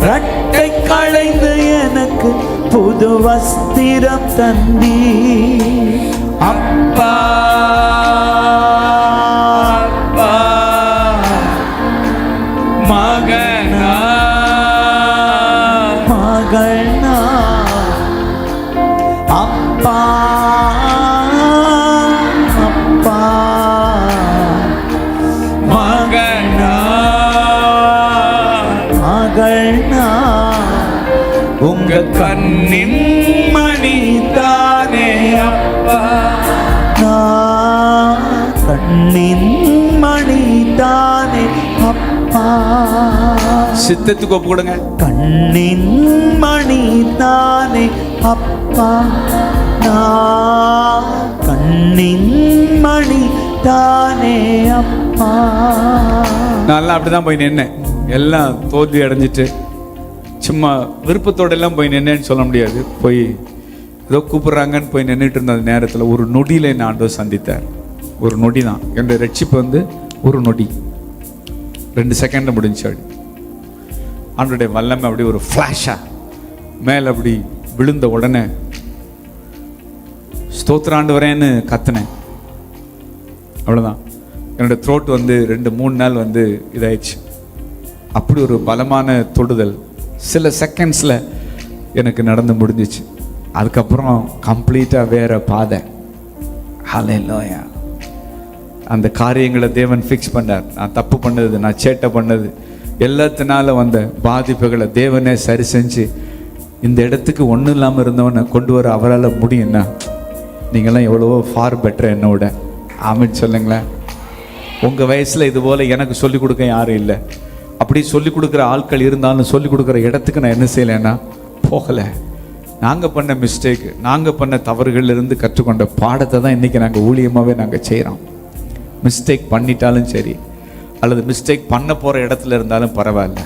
ரட்டை களைந்து எனக்கு புது வஸ்திரம் தந்தீர். அப்பா மகனா மகள்னா அப்பா அப்பா மகனா மகள்னா உங்க கண்ணின் மணி நான் கண்ணின் மணி தானே அப்பா. சித்தத்துக்கு ஒப்பு கொடுங்க. கண்ணின் மணி தானே அப்பா, நான் கண்ணின் மணி தானே அப்பா. நான் அப்படிதான் போய் நின்னேன். எல்லாம் தோல்வி அடைஞ்சிட்டு சும்மா விருப்பத்தோட எல்லாம் போய் நின்னேன்னு சொல்ல முடியாது. போய் ஏதோ கூப்பிடுறாங்கன்னு போய் நின்றுட்டு இருந்த நேரத்தில் ஒரு நொடியில் என்ன ஆண்டவர் சந்தித்தார். ஒரு நொடி தான் என்னுடைய ரட்சிப்பு வந்து ஒரு நொடி, 2 செகண்ட் முடிஞ்சு. அப்படி ஆண்டோடைய வல்லமை அப்படி ஒரு ஃப்ளாஷா மேலே அப்படி விழுந்த உடனே ஸ்தோத்திர ஆண்டவரேன்னு கத்துனேன். அவ்வளோதான். என்னோட த்ரோட் வந்து 2-3 நாள் வந்து இதாயிடுச்சு. அப்படி ஒரு பலமான தொடுதல் சில செகண்ட்ஸில் எனக்கு நடந்து முடிஞ்சிச்சு. அதுக்கப்புறம் கம்ப்ளீட்டாக வேற பாதை. ஹல்லேலூயா. அந்த காரியங்களை தேவன் ஃபிக்ஸ் பண்ணார். நான் தப்பு பண்ணது, நான் சேட்டை பண்ணது, எல்லாத்தினால வந்த பாதிப்புகளை தேவனே சரி செஞ்சு இந்த இடத்துக்கு ஒன்றும் இல்லாமல் இருந்தவனை கொண்டு வர அவரால் முடியும்னா நீங்களாம் எவ்வளவோ ஃபார் பெட்டர் என்னோட. ஆமென் சொல்லுங்களேன். உங்கள் வயசில் இது போல் எனக்கு சொல்லிக் கொடுக்க யாரும் இல்லை. அப்படி சொல்லிக் கொடுக்குற ஆட்கள் இருந்தாலும் சொல்லிக் கொடுக்குற இடத்துக்கு நான் என்ன செய்யலைன்னா போகலை. நாங்கள் பண்ண மிஸ்டேக்கு, நாங்கள் பண்ண தவறுகளிலிருந்து கற்றுக்கொண்ட பாடத்தை தான் இன்றைக்கி நாங்கள் ஊழியமாகவே நாங்கள் செய்கிறோம். மிஸ்டேக் பண்ணிட்டாலும் சரி, அல்லது மிஸ்டேக் பண்ண போகிற இடத்துல இருந்தாலும் பரவாயில்ல,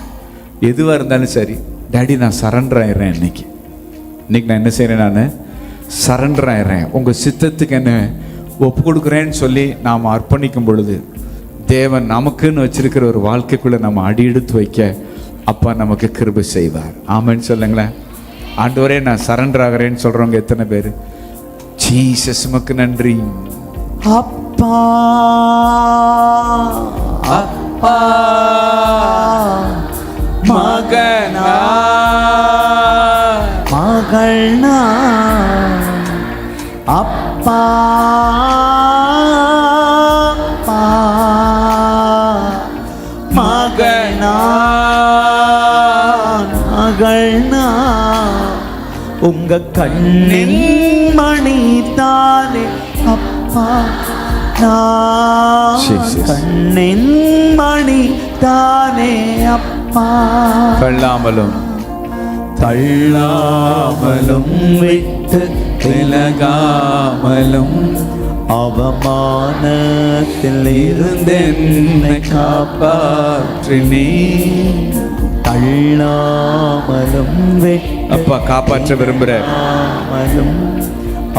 எதுவாக இருந்தாலும் சரி, டேடி நான் சரண்டர் ஆயிடுறேன். இன்றைக்கி நான் என்ன செய்கிறேன், நான் சரண்டர் ஆயிடுறேன். உங்கள் சித்தத்துக்கு என்ன ஒப்பு கொடுக்குறேன்னு சொல்லி நாம் அர்ப்பணிக்கும் பொழுது தேவன் நமக்குன்னு வச்சிருக்கிற ஒரு வாழ்க்கைக்குள்ளே நம்ம அடி எடுத்து வைக்க அப்பா நமக்கு கிருபை செய்வார். ஆமென்னு சொல்லுங்களேன். ஆண்டவரே நான் சரண்டர் ஆகிறேன்னு சொல்கிறவங்க எத்தனை பேர்? ஜீசஸ் உமக்கு நன்றி. அப்பா அப்பா மகனா மகள்னா அப்பா மகனா மகள்னா உங்க கண்ணின் மணி தானே அப்பா, நான் கண்ணின் மணி தானே அப்பா. தள்ளாமலும் தள்ளாமலும் விட்டு விலகாமலும் அவமானத்தில் இருந்தென்னை காப்பாற்றினீ. தள்ளாமலும் விட்டு அப்பா காப்பாற்ற விரும்புகிறேன்.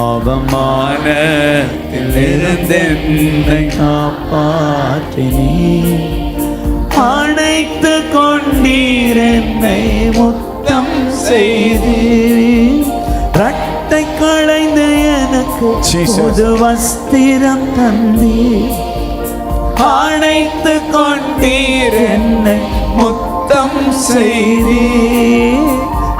அவமானத்தில் இருந்தென்னை காப்பாற்றினீ. அணைத்து கொண்டீர் என்னை முத்தம் செய்தீர். ரட்டை களைந்து எனக்கு புது வஸ்திரம் தந்தீர். அணைத்து கொண்டீர் என்னை முத்தம் செய்தீர்.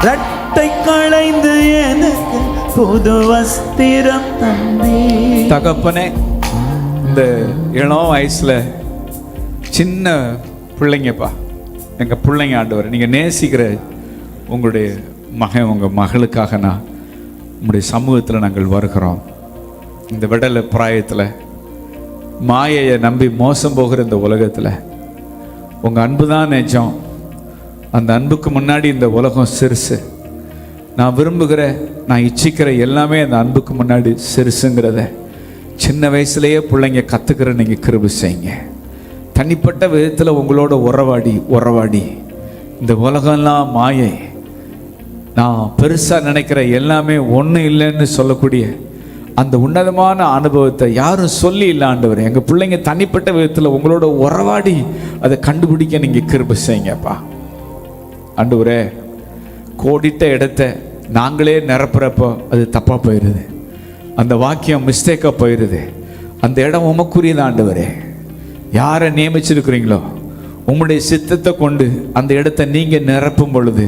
ரட்டை களைந்து எனக்கு புது வஸ்திரம் தந்தீர். தகப்பனே, இந்த இளம் வயசுல சின்ன பிள்ளைங்கப்பா, எங்கள் பிள்ளைங்க ஆண்டவர், நீங்கள் நேசிக்கிற உங்களுடைய மகன் உங்கள் மகளுக்காக நான் உங்களுடைய சமூகத்தில் நாங்கள் வருகிறோம். இந்த விடலை பிராயத்தில் மாயையை நம்பி மோசம் போகிற இந்த உலகத்தில் உங்கள் அன்பு தான் நிஜம். அந்த அன்புக்கு முன்னாடி இந்த உலகம் சிறுசு. நான் விரும்புகிற, நான் இச்சிக்கிற எல்லாமே அந்த அன்புக்கு முன்னாடி சிறுசுங்கிறத சின்ன வயசுலேயே பிள்ளைங்க கற்றுக்கிற நீங்கள் கிருபை செய்யுங்க. தனிப்பட்ட விதத்தில் உங்களோட உறவாடி இந்த உலகம்லாம் மாயை, நான் பெருசாக நினைக்கிற எல்லாமே ஒன்றும் இல்லைன்னு சொல்லக்கூடிய அந்த உன்னதமான அனுபவத்தை யாரும் சொல்லி இல்லை ஆண்டவர். எங்கள் பிள்ளைங்க தனிப்பட்ட விதத்தில் உங்களோட உறவாடி அதை கண்டுபிடிக்க நீங்கள் கிருபை செய்யுங்கப்பா ஆண்டவரே. கோடிட்ட இடத்த நாங்களே நிரப்புறப்போ அது தப்பாக போயிடுது. அந்த வாக்கியம் மிஸ்டேக்காக போயிடுது. அந்த இடம் உமக்குரியது ஆண்டவரே. யாரை நியமிச்சிருக்கிறீங்களோ உங்களுடைய சித்தத்தை கொண்டு அந்த இடத்த நீங்கள் நிரப்பும் பொழுது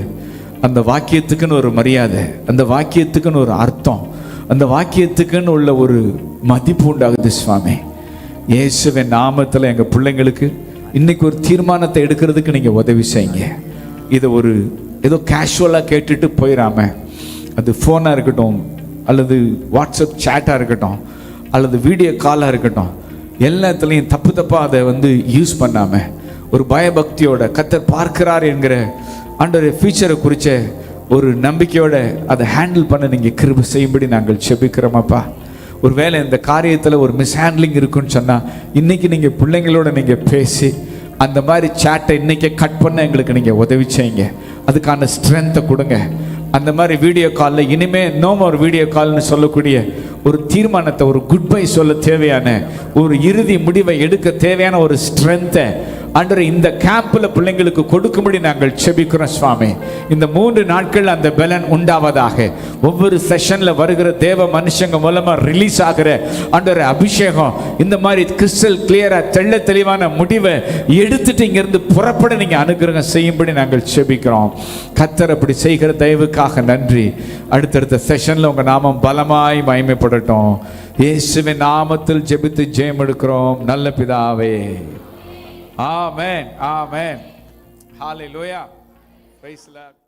அந்த வாக்கியத்துக்குன்னு ஒரு மரியாதை, அந்த வாக்கியத்துக்குன்னு ஒரு அர்த்தம், அந்த வாக்கியத்துக்குன்னு உள்ள ஒரு மதிப்பு உண்டாகுது சுவாமி. இயேசுவின் நாமத்தில் எங்கள் பிள்ளைங்களுக்கு இன்னைக்கு ஒரு தீர்மானத்தை எடுக்கிறதுக்கு நீங்கள் உதவி செய்யுங்க. இதை ஒரு ஏதோ கேஷுவலாக கேட்டுட்டு போயிடாம, அது ஃபோனாக இருக்கட்டும், அல்லது வாட்ஸ்அப் சேட்டாக இருக்கட்டும், அல்லது வீடியோ காலாக இருக்கட்டும், எல்லாத்துலேயும் தப்பு தப்பாக அதை வந்து யூஸ் பண்ணாமல் ஒரு பயபக்தியோட கர்த்தர் பார்க்கிறார் என்கிற ஆண்டவருடைய ஃபியூச்சரை குறித்த ஒரு நம்பிக்கையோட அதை ஹேண்டில் பண்ண நீங்கள் கிருபை செய்யும்படி நாங்கள் செபிக்கிறோமாப்பா. ஒரு வேளை இந்த காரியத்தில் ஒரு மிஸ்ஹேண்ட்லிங் இருக்குன்னு சொன்னால் இன்றைக்கி நீங்கள் பிள்ளைங்களோட நீங்கள் பேசி அந்த மாதிரி சேட்டை இன்றைக்கே கட் பண்ண எங்களுக்கு நீங்கள் உதவி செய்யுங்க. அதுக்கான ஸ்ட்ரென்த்தை கொடுங்க. அந்த மாதிரி வீடியோ காலில் இனிமேல் நோம ஒரு வீடியோ கால்னு சொல்லக்கூடிய ஒரு தீர்மானத்தை, ஒரு குட் பை சொல்ல தேவையான ஒரு இறுதி முடிவை எடுக்க தேவையான ஒரு ஸ்ட்ரென்த்தை ஆண்டவரே இந்த கேம்பில் பிள்ளைங்களுக்கு கொடுக்கும்படி நாங்கள் செபிக்கிறோம் சுவாமி. இந்த 3 நாட்கள் அந்த பலன் உண்டாவதாக. ஒவ்வொரு செஷனில் வருகிற தேவ மனுஷங்க மூலமாக ரிலீஸ் ஆகிற ஆண்டவரே அபிஷேகம் இந்த மாதிரி கிறிஸ்டல் கிளியராக தெள்ள தெளிவான முடிவை எடுத்துட்டு இங்கிருந்து புறப்பட நீங்கள் அனுகிரகம் செய்யும்படி நாங்கள் செபிக்கிறோம். கர்த்தர் அப்படி செய்கிற தயவுக்காக நன்றி. அடுத்தடுத்த செஷனில் உங்கள் நாமம் பலமாய் மகிமைப்படட்டும். இயேசுவின் நாமத்தில் ஜெபித்து ஜெயம் எடுக்கிறோம் நல்ல பிதாவே. Amen. Amen. Hallelujah. Praise the Lord.